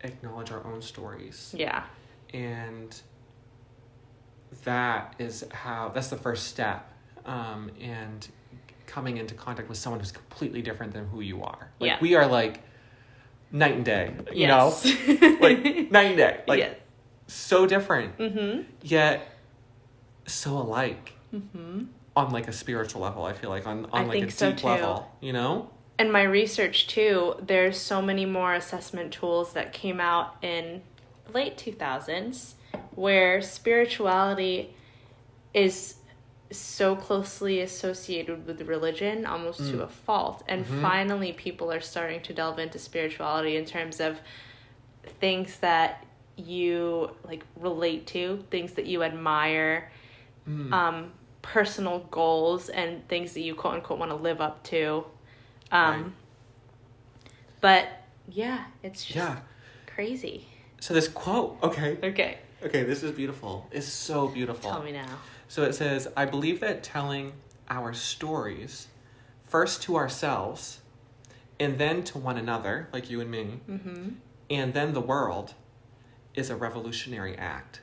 acknowledge our own stories. Yeah. And that's the first step. And coming into contact with someone who's completely different than who you are. Like, we are, like, night and day, you know? Like, night and day. Like, so different, yet so alike on, like, a spiritual level, I feel like, on like, a deep level, you know? In my research, too, there's so many more assessment tools that came out in late 2000s where spirituality is so closely associated with religion, almost to a fault. And finally, people are starting to delve into spirituality in terms of things that you, like, relate to, things that you admire, personal goals, and things that you, quote unquote, want to live up to. But yeah, it's just crazy. So this quote, okay, this is beautiful. It's so beautiful. Tell me now. So it says, I believe that telling our stories, first to ourselves, and then to one another, like you and me, and then the world, is a revolutionary act.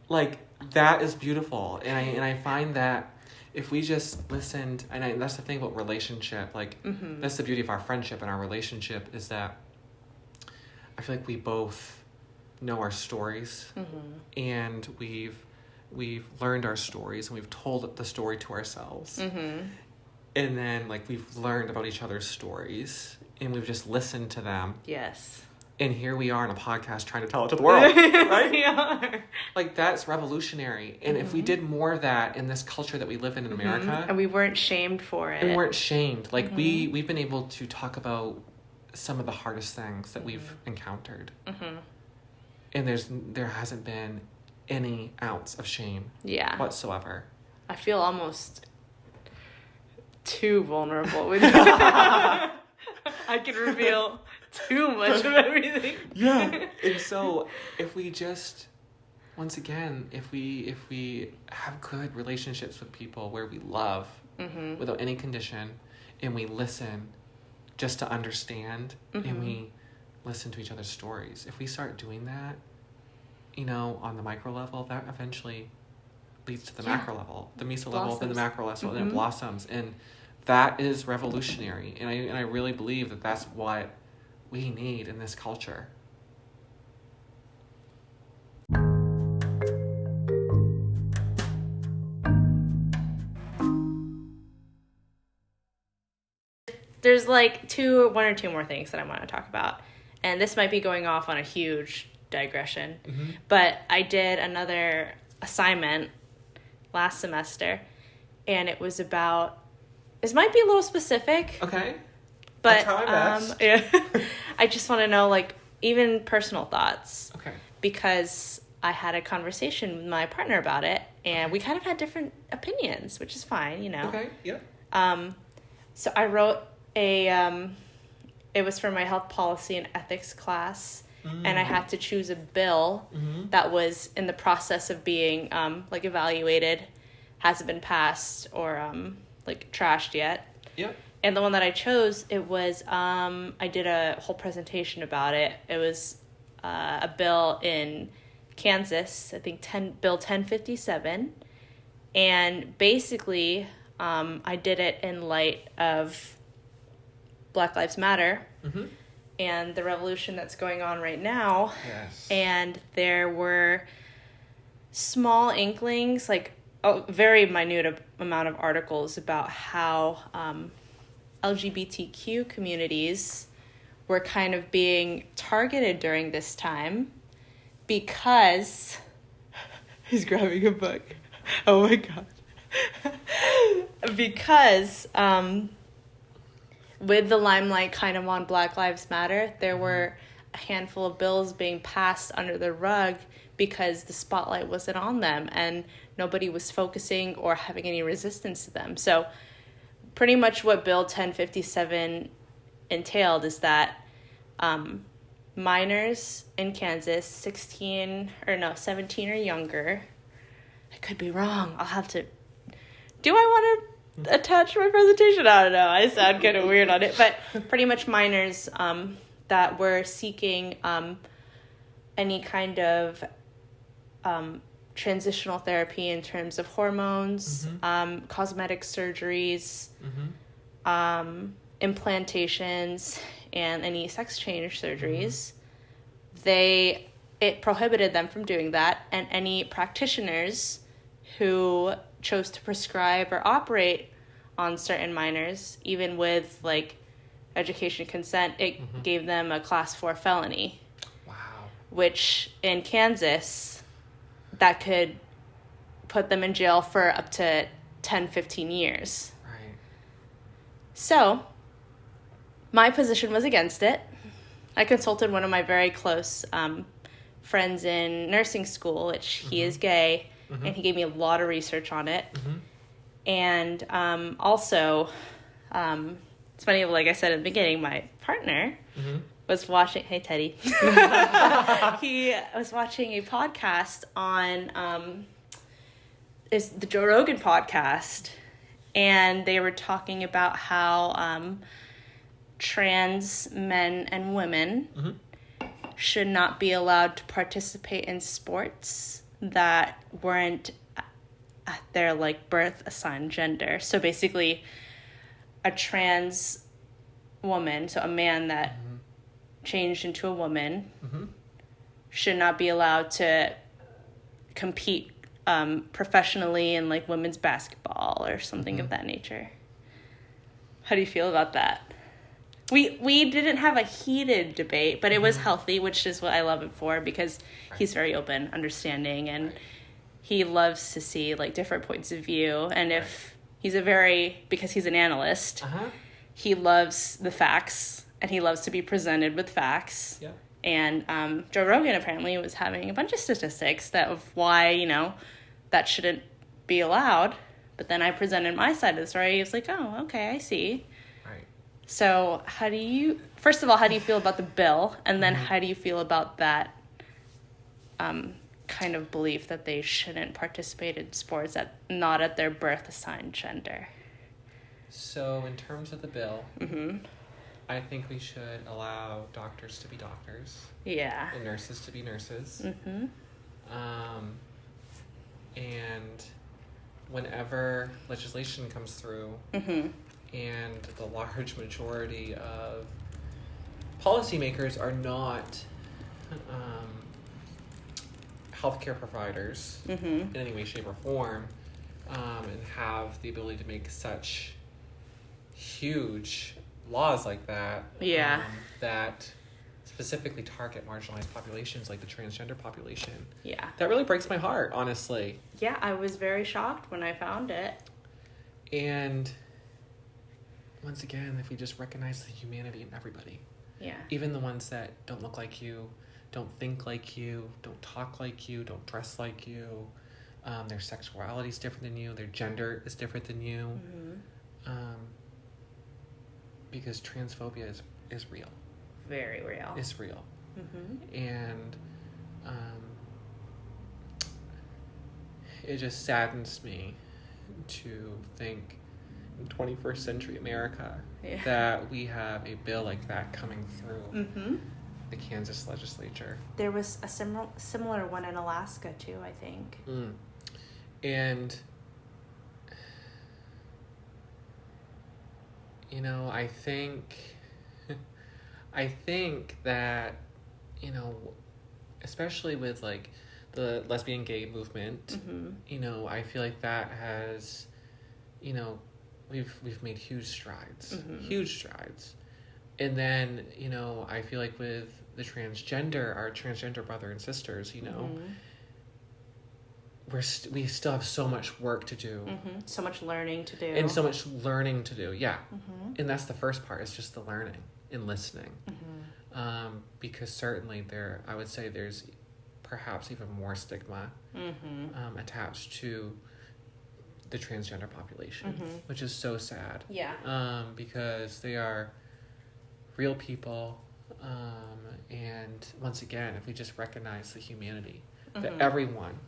Like, that is beautiful. And I find that if we just listened, and that's the thing about relationship, like, that's the beauty of our friendship and our relationship, is that I feel like we both know our stories, and we've learned our stories, and we've told the story to ourselves. And then, like, we've learned about each other's stories, and we've just listened to them. Yes. And here we are in a podcast trying to tell it to the world, right? We are. Like, that's revolutionary. And if we did more of that in this culture that we live in America. And we weren't shamed for it. And we weren't shamed. Like, we've been able to talk about some of the hardest things that we've encountered. And there hasn't been any ounce of shame whatsoever. I feel almost too vulnerable with you. I can reveal too much of everything. And so if we just, once again, if we have good relationships with people where we love without any condition, and we listen just to understand, and we listen to each other's stories, if we start doing that, you know, on the micro level, that eventually leads to the macro level, the meso level, then the macro level, and it blossoms. And that is revolutionary. And I really believe that that's what we need in this culture. There's like one or two more things that I want to talk about. And this might be going off on a huge digression, but I did another assignment last semester, and it was about, this might be a little specific. Okay. But I'll try my best. I just want to know, like, even personal thoughts. Okay. Because I had a conversation with my partner about it, and we kind of had different opinions, which is fine, you know. Okay, yeah. So I wrote it was for my health policy and ethics class, and I had to choose a bill that was in the process of being evaluated, hasn't been passed or trashed yet. Yep. And the one that I chose, it was I did a whole presentation about it. It was a bill in Kansas, I think Bill 1057, and basically I did it in light of Black Lives Matter and the revolution that's going on right now. Yes. And there were small inklings, like a very minute amount of articles about how LGBTQ communities were kind of being targeted during this time because he's grabbing a book. Oh my God. Because with the limelight kind of on Black Lives Matter, there were a handful of bills being passed under the rug because the spotlight wasn't on them and nobody was focusing or having any resistance to them. So pretty much what Bill 1057 entailed is that minors in Kansas, 17 or younger, I could be wrong, I'll have to, do I want to attach my presentation? I don't know, I sound kind of weird on it, but pretty much minors that were seeking any kind of transitional therapy in terms of hormones, cosmetic surgeries, implantations, and any sex change surgeries. It prohibited them from doing that, and any practitioners who chose to prescribe or operate on certain minors, even with education consent, it gave them a class 4 felony. Wow. Which in Kansas, that could put them in jail for up to 10, 15 years. Right. So my position was against it. I consulted one of my very close friends in nursing school, which he is gay, and he gave me a lot of research on it. And also, it's funny, like I said at the beginning, my partner was watching, hey Teddy, he was watching a podcast on is the Joe Rogan podcast, and they were talking about how trans men and women should not be allowed to participate in sports that weren't at their birth assigned gender. So basically a trans woman, so a man that changed into a woman, should not be allowed to compete professionally in women's basketball or something of that nature. How do you feel about that? We didn't have a heated debate, but it was healthy, which is what I love it for, because he's very open, understanding, and he loves to see different points of view. And if he's because he's an analyst, he loves the facts, and he loves to be presented with facts. Yeah. And Joe Rogan apparently was having a bunch of statistics of why, that shouldn't be allowed. But then I presented my side of the story. He was like, oh, okay, I see. Right. So first of all, how do you feel about the bill? And then how do you feel about that kind of belief that they shouldn't participate in sports not at their birth assigned gender? So in terms of the bill, I think we should allow doctors to be doctors. Yeah. And nurses to be nurses. And whenever legislation comes through and the large majority of policymakers are not healthcare providers in any way, shape, or form, and have the ability to make such huge laws like that, that specifically target marginalized populations like the transgender population. Yeah. That really breaks my heart, honestly. Yeah, I was very shocked when I found it. And once again, if we just recognize the humanity in everybody. Yeah. Even the ones that don't look like you, don't think like you, don't talk like you, don't dress like you, their sexuality is different than you, their gender is different than you. because transphobia is real. Very real. It's real. Mm-hmm. And it just saddens me to think in 21st century America that we have a bill like that coming through the Kansas legislature. There was a similar one in Alaska too, I think. And you know, I think that, you know, especially with like the lesbian gay movement, you know, I feel like that has, you know, we've made huge strides. And then, you know, I feel like with the our transgender brother and sisters, you know, we still have so much work to do. So much learning to do. And so much learning to do, yeah. And that's the first part, it's just the learning and listening. Because certainly I would say there's perhaps even more stigma attached to the transgender population, which is so sad. Yeah. Because they are real people, and once again, if we just recognize the humanity, that everyone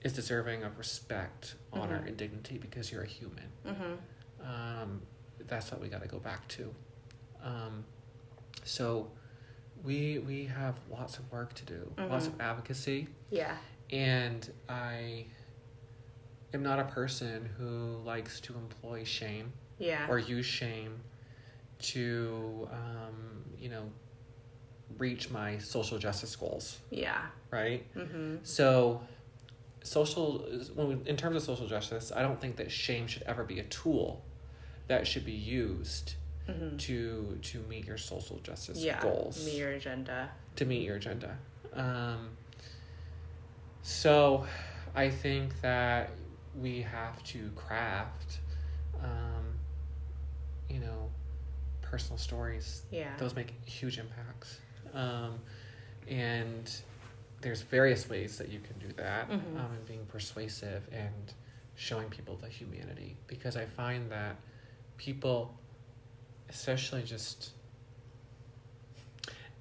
is deserving of respect, honor, and dignity because you're a human. That's what we got to go back to. So we have lots of work to do, lots of advocacy. Yeah. And I am not a person who likes to employ shame or use shame to, you know, reach my social justice goals. Yeah. Right? So in terms of social justice, I don't think that shame should ever be a tool that should be used to meet your social justice goals. Meet your agenda. To meet your agenda. So I think that we have to craft, you know, personal stories. Yeah. Those make huge impacts. And there's various ways that you can do that, and being persuasive and showing people the humanity. Because I find that people, especially just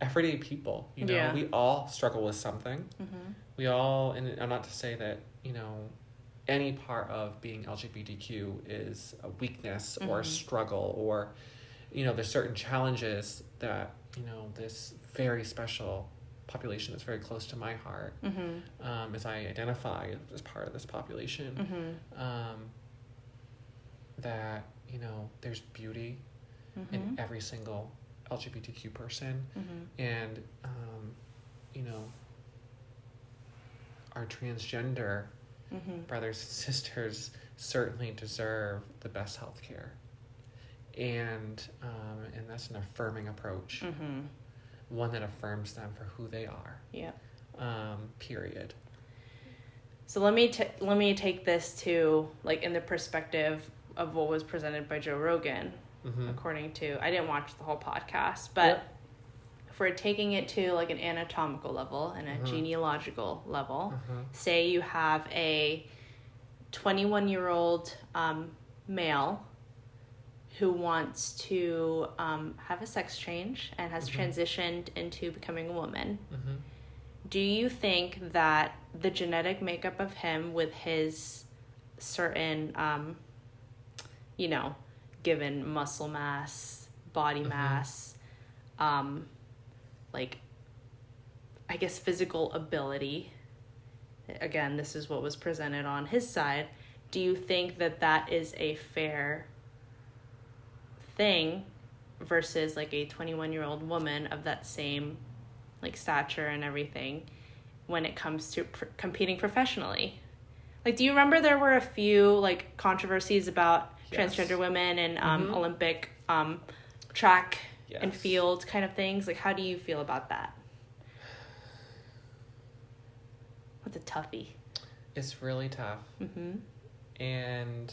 everyday people, you know, we all struggle with something. We all, and I'm not to say that, you know, any part of being LGBTQ is a weakness or a struggle, or, you know, there's certain challenges that, you know, this very special population that's very close to my heart, as I identify as part of this population, that, you know, there's beauty in every single LGBTQ person, and, you know, our transgender brothers and sisters certainly deserve the best health care. And that's an affirming approach. One that affirms them for who they are. Yeah. Period. So let me take this to, like, in the perspective of what was presented by Joe Rogan, according to, I didn't watch the whole podcast, but if we're taking it to like an anatomical level and a genealogical level, say you have a 21-year-old male who wants to have a sex change and has transitioned into becoming a woman. Do you think that the genetic makeup of him with his certain, you know, given muscle mass, body mass, like, I guess physical ability, again, this is what was presented on his side, do you think that that is a fair thing versus like a 21-year-old woman of that same like stature and everything when it comes to competing professionally? Like, do you remember there were a few like controversies about transgender women and Olympic track and field kind of things? Like, how do you feel about that? What's a toughie? It's really tough. And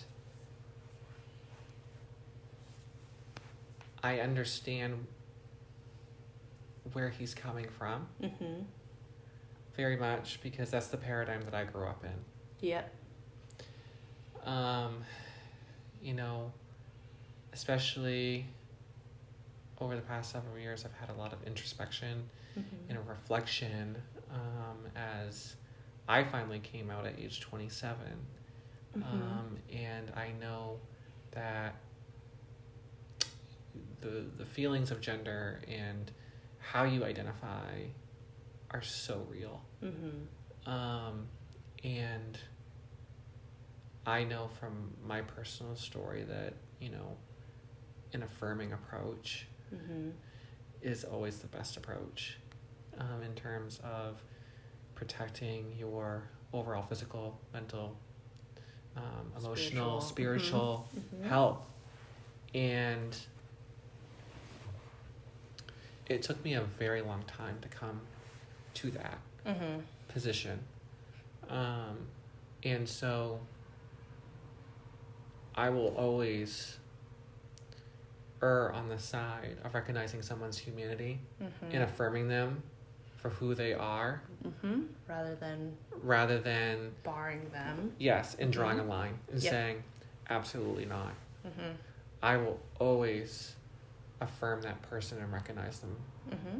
I understand where he's coming from very much, because that's the paradigm that I grew up in. Yep. You know, especially over the past several years, I've had a lot of introspection and reflection as I finally came out at age 27. And I know that the feelings of gender and how you identify are so real. And I know from my personal story that, you know, an affirming approach is always the best approach in terms of protecting your overall physical, mental, emotional, spiritual health. And it took me a very long time to come to that position. And so I will always err on the side of recognizing someone's humanity and affirming them for who they are, rather than barring them. Yes, and drawing a line and saying, absolutely not. I will always affirm that person and recognize them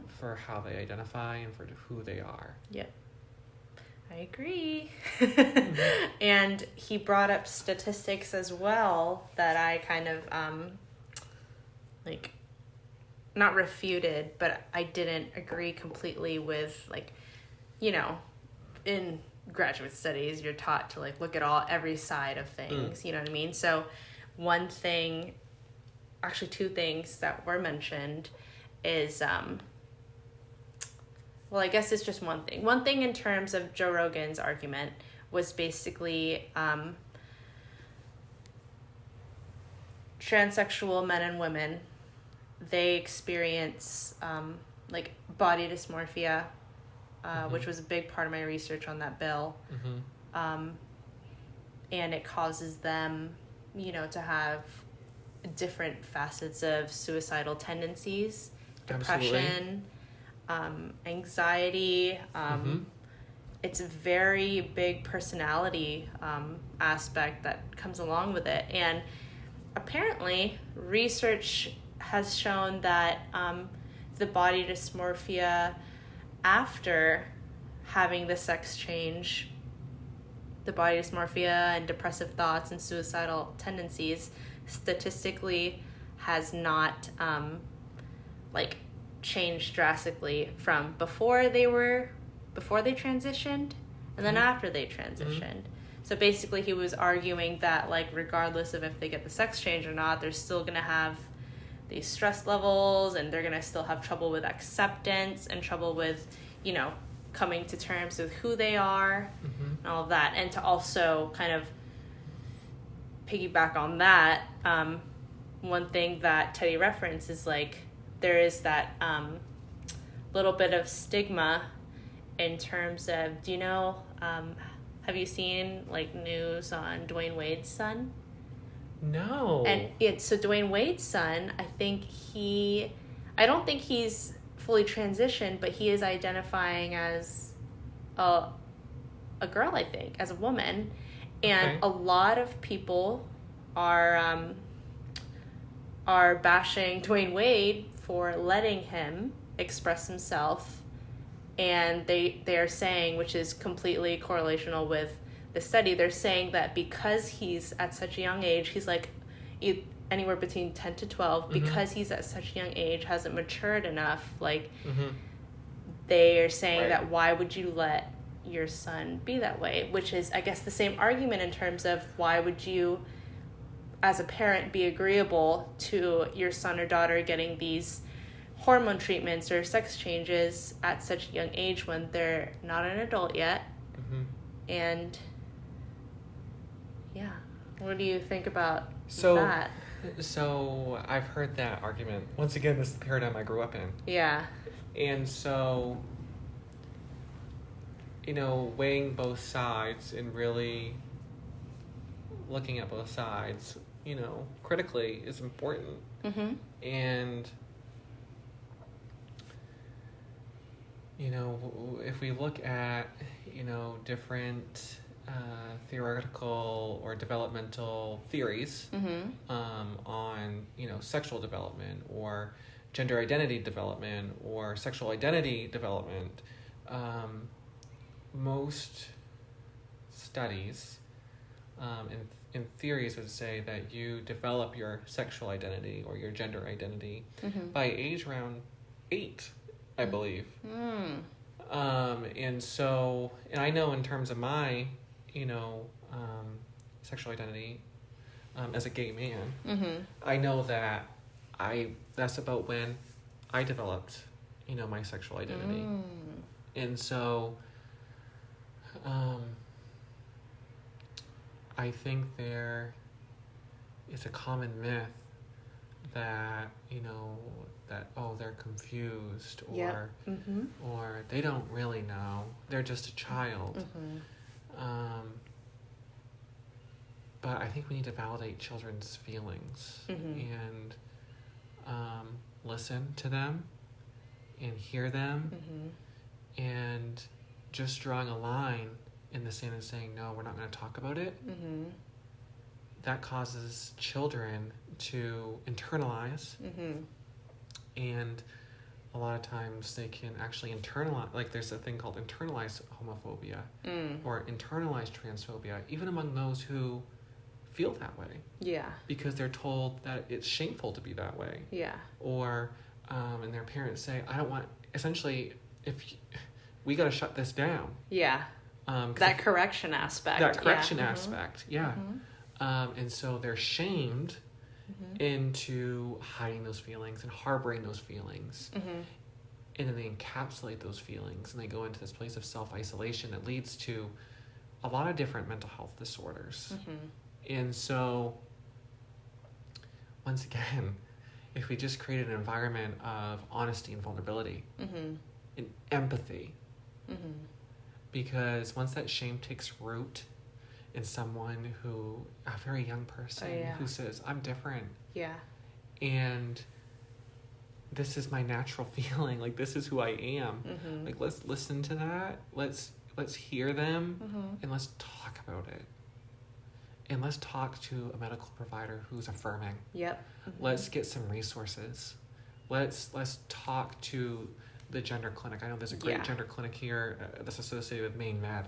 for how they identify and for who they are. Yep. I agree. And he brought up statistics as well that I kind of not refuted, but I didn't agree completely with. Like, you know, in graduate studies you're taught to like look at every side of things, you know what I mean? So one thing, actually two things that were mentioned is well, I guess it's just one thing. One thing in terms of Joe Rogan's argument was basically transsexual men and women, they experience like body dysmorphia, which was a big part of my research on that bill. And it causes them, you know, to have different facets of suicidal tendencies, depression, anxiety. It's a very big personality aspect that comes along with it. And apparently research has shown that the body dysmorphia after having the sex change, the body dysmorphia and depressive thoughts and suicidal tendencies statistically has not changed drastically from before they transitioned and then after they transitioned. So basically he was arguing that like regardless of if they get the sex change or not, they're still going to have these stress levels and they're going to still have trouble with acceptance and trouble with, you know, coming to terms with who they are and all of that. And to also kind of piggyback on that, one thing that Teddy referenced is like there is that little bit of stigma in terms of, do you know, have you seen like news on Dwayne Wade's son? No. And so Dwayne Wade's son, I don't think he's fully transitioned, but he is identifying as a girl, I think, as a woman. And a lot of people are bashing Dwayne Wade for letting him express himself. And they are saying, which is completely correlational with the study, they're saying that because he's at such a young age, he's like anywhere between 10 to 12, because he's at such a young age, hasn't matured enough, like they are saying that why would you let your son be that way, which is, I guess, the same argument in terms of why would you as a parent be agreeable to your son or daughter getting these hormone treatments or sex changes at such a young age when they're not an adult yet. And yeah, what do you think about that? So I've heard that argument. Once again, this is the paradigm I grew up in. Yeah. And so, you know, weighing both sides and really looking at both sides, you know, critically is important. And, you know, if we look at, you know, different theoretical or developmental theories on, sexual development or gender identity development or sexual identity development. Most studies in theories would say that you develop your sexual identity or your gender identity by age around 8, I believe. And I know in terms of my, sexual identity as a gay man, I know that that's about when I developed, my sexual identity. And so I think there is a common myth that, they're confused or or they don't really know. They're just a child. But I think we need to validate children's feelings and listen to them and hear them and just drawing a line in the sand and saying, no, we're not going to talk about it. That causes children to internalize. And a lot of times they can actually internalize, like there's a thing called internalized homophobia or internalized transphobia, even among those who feel that way. Yeah. Because they're told that it's shameful to be that way. Yeah. Or, and their parents say, I don't want, essentially, we got to shut this down. Yeah. That correction aspect. That correction aspect, yeah. And so they're shamed into hiding those feelings and harboring those feelings. And then they encapsulate those feelings and they go into this place of self-isolation that leads to a lot of different mental health disorders. And so, once again, if we just create an environment of honesty and vulnerability and empathy, because once that shame takes root in someone a very young person who says, I'm different. Yeah. And this is my natural feeling. Like, this is who I am. Like, let's listen to that. Let's hear them and let's talk about it. And let's talk to a medical provider who's affirming. Yep. Let's get some resources. Let's talk to the gender clinic. I know there's a great gender clinic here that's associated with Maine Med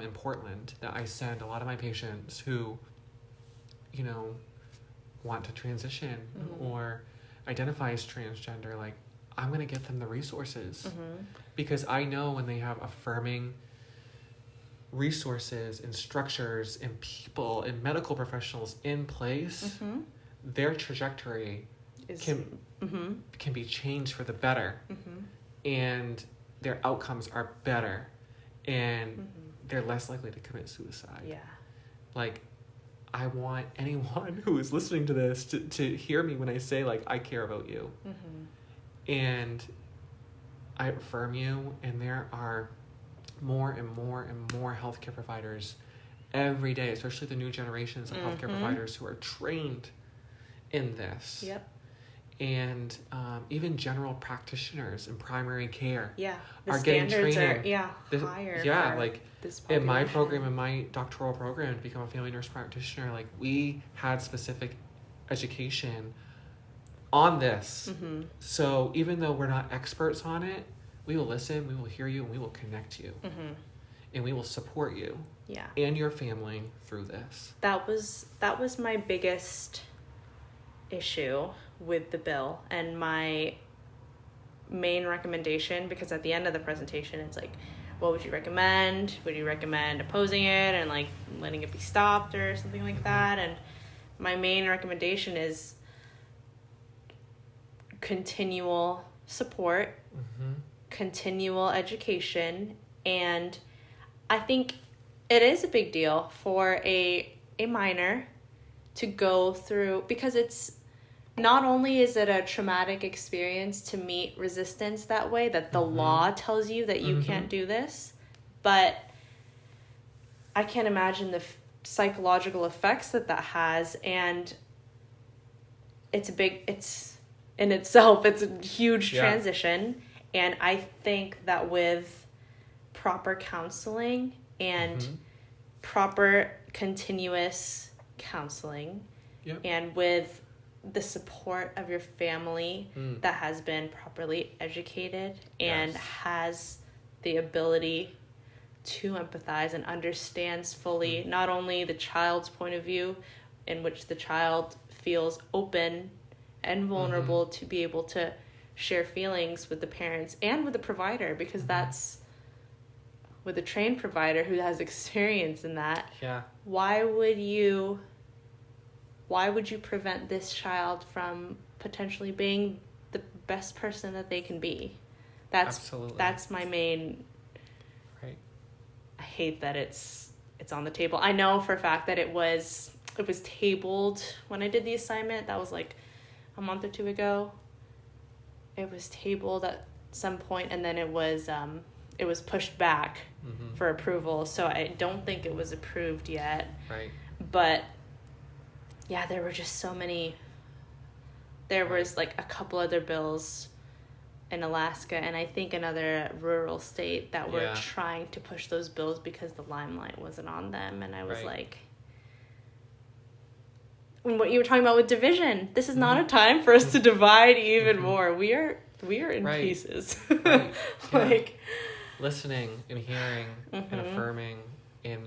in Portland that I send a lot of my patients who, want to transition or identify as transgender. Like, I'm going to get them the resources because I know when they have affirming resources and structures and people and medical professionals in place, their trajectory can be changed for the better, and their outcomes are better, and they're less likely to commit suicide. Yeah. Like, I want anyone who is listening to this to hear me when I say, like, I care about you. And I affirm you, and there are more and more and more healthcare providers every day, especially the new generations of healthcare providers who are trained in this. Yep. And even general practitioners in primary care are getting training. Higher. Yeah, like in my program, in my doctoral program to become a family nurse practitioner, like we had specific education on this. So even though we're not experts on it, we will listen, we will hear you, and we will connect you. And we will support you and your family through this. That was my biggest issue with the bill, and my main recommendation, because at the end of the presentation it's like, what would you recommend? Would you recommend opposing it and like letting it be stopped or something like that? And my main recommendation is continual support, continual education, and I think it is a big deal for a minor to go through, because it's not only is it a traumatic experience to meet resistance that way, that the law tells you that you can't do this, but I can't imagine the psychological effects that has, and it's in itself, it's a huge transition, and I think that with proper counseling and proper continuous counseling, Yep. and with the support of your family that has been properly educated and has the ability to empathize and understands fully not only the child's point of view, in which the child feels open and vulnerable to be able to share feelings with the parents and with the provider, because that's with a trained provider who has experience in that. Yeah. Why would you prevent this child from potentially being the best person that they can be? Absolutely. That's my main. Right. I hate that it's on the table. I know for a fact that it was tabled when I did the assignment. That was like a month or two ago. It was tabled at some point, and then it was pushed back for approval. So I don't think it was approved yet. Right. But yeah, there were just so many. There was like a couple other bills in Alaska and I think another rural state that were trying to push those bills because the limelight wasn't on them. And I was like, what you were talking about with division, this is not a time for us to divide even more. We are in pieces. Right. Like listening and hearing and affirming in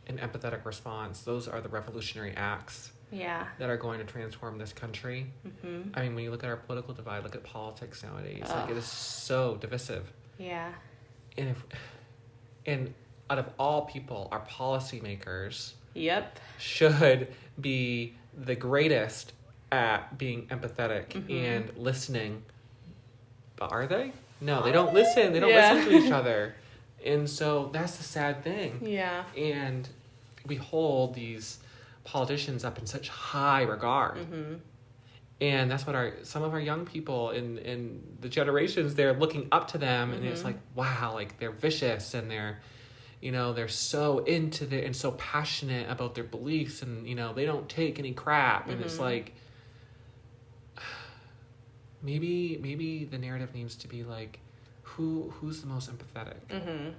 an empathetic response, those are the revolutionary acts that are going to transform this country. I mean, when you look at our political divide, look at politics nowadays, like it is so divisive. Yeah. And out of all people, our policymakers should be the greatest at being empathetic and listening. But are they? No, they don't listen. They don't listen to each other. And so that's the sad thing. Yeah. And we hold these politicians up in such high regard. And that's what some of our young people in the generations, they're looking up to them and it's like, wow, like they're vicious and they're so into it and so passionate about their beliefs and, they don't take any crap. And it's like, maybe the narrative needs to be like, who's the most empathetic?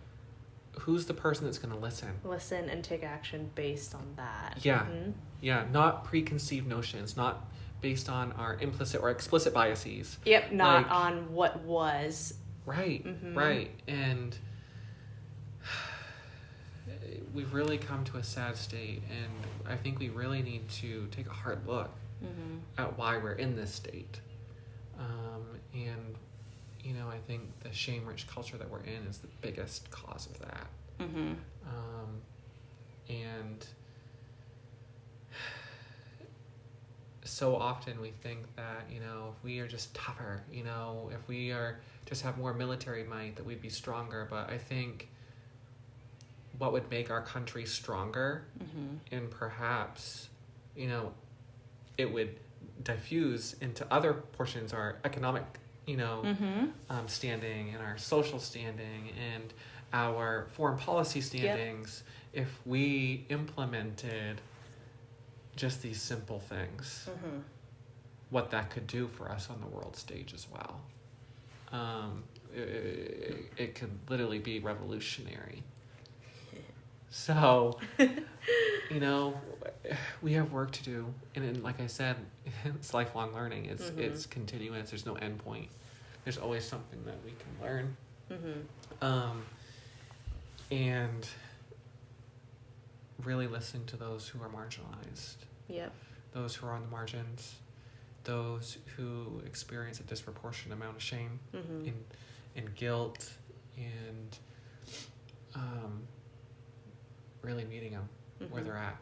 Who's the person that's going to listen and take action based on that? Yeah, not preconceived notions, not based on our implicit or explicit biases. Not on what was. Right. And we've really come to a sad state, and I think we really need to take a hard look at why we're in this state. And I think the shame-rich culture that we're in is the biggest cause of that. And so often we think that, if we are just tougher, if we are just have more military might, that we'd be stronger. But I think what would make our country stronger, and perhaps, it would diffuse into other portions, our economic standing and our social standing and our foreign policy standings, if we implemented just these simple things, what that could do for us on the world stage as well. It could literally be revolutionary. So, we have work to do. And like I said, it's lifelong learning. It's continuous. There's no end point. There's always something that we can learn. And really listen to those who are marginalized. Those who are on the margins. Those who experience a disproportionate amount of shame and guilt, and really meeting them where they're at.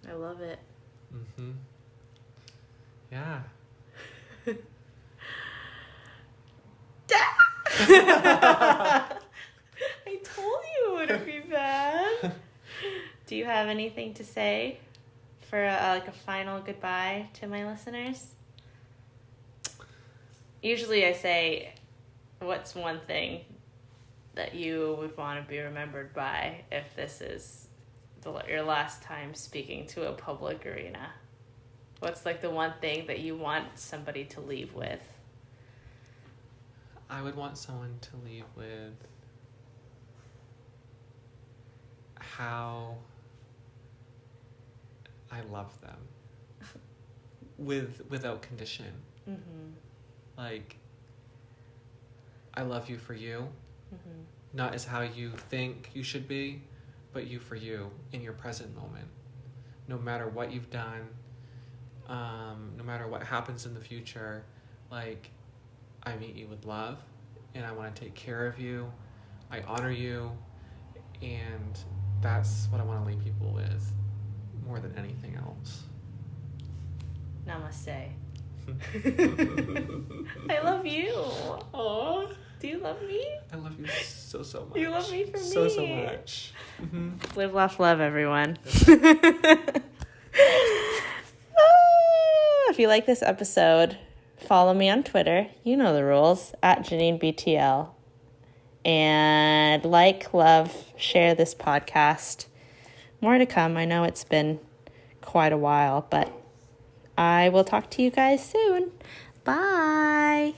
I love it. Yeah. I told you it wouldn't be bad. Do you have anything to say for a final goodbye to my listeners? Usually I say, what's one thing that you would want to be remembered by if this is your last time speaking to a public arena? What's the one thing that you want somebody to leave with? I would want someone to leave with how I love them without condition. Mm-hmm. Like, I love you for you, Mm-hmm. not as how you think you should be, but you for you in your present moment. No matter what you've done, no matter what happens in the future, like, I meet you with love, and I want to take care of you. I honor you, and that's what I want to leave people with more than anything else. Namaste. I love you. Aww. Do you love me? I love you so much. You love me for me. So much. Mm-hmm. Live, laugh, love, everyone. If you like this episode, follow me on Twitter. You know the rules, at JanineBTL. And like, love, share this podcast. More to come. I know it's been quite a while, but I will talk to you guys soon. Bye.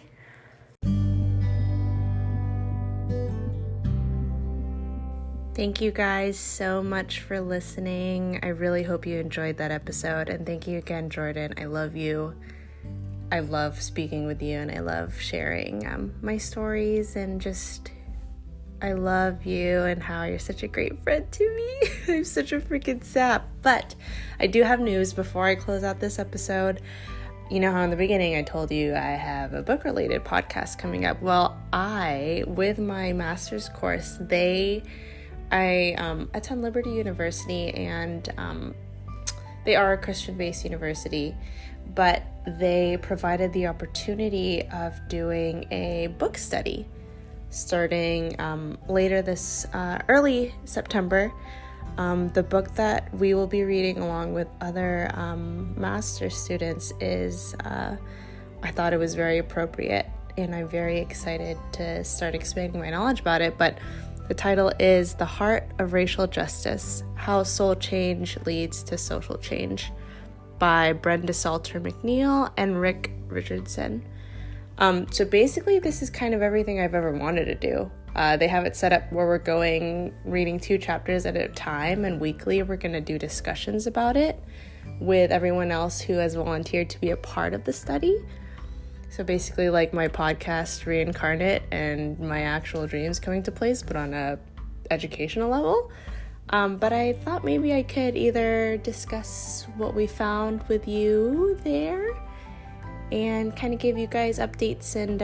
Thank you guys so much for listening. I really hope you enjoyed that episode. And thank you again, Jordan. I love you. I love speaking with you, and I love sharing my stories, and just, I love you and how you're such a great friend to me. I'm such a freaking sap. But I do have news before I close out this episode. You know how in the beginning I told you I have a book-related podcast coming up? Well, with my master's course, I attend Liberty University, and they are a Christian-based university, but they provided the opportunity of doing a book study starting later this early September. The book that we will be reading along with other master's students is, I thought it was very appropriate, and I'm very excited to start expanding my knowledge about it, but the title is The Heart of Racial Justice, How Soul Change Leads to Social Change by Brenda Salter McNeil and Rick Richardson. So basically this is kind of everything I've ever wanted to do. They have it set up where we're going reading 2 chapters at a time, and weekly we're going to do discussions about it with everyone else who has volunteered to be a part of the study. So basically like my podcast reincarnate and my actual dreams coming to place, but on a educational level. But I thought maybe I could either discuss what we found with you there and kind of give you guys updates and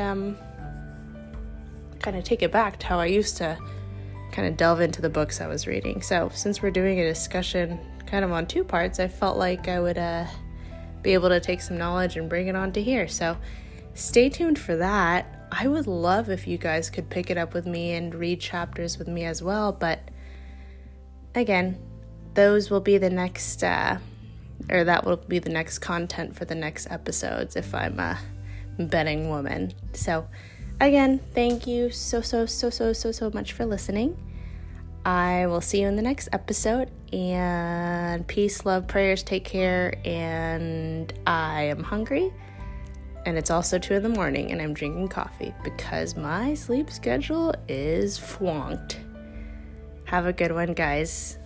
kind of take it back to how I used to kind of delve into the books I was reading. So since we're doing a discussion kind of on 2 parts, I felt like I would be able to take some knowledge and bring it on to here. So stay tuned for that. I would love if you guys could pick it up with me and read chapters with me as well. But again, those will be the next, that will be the next content for the next episodes if I'm a betting woman. So again, thank you so much for listening. I will see you in the next episode, and peace, love, prayers, take care, and I am hungry. And it's also 2 a.m, and I'm drinking coffee because my sleep schedule is flunked. Have a good one, guys.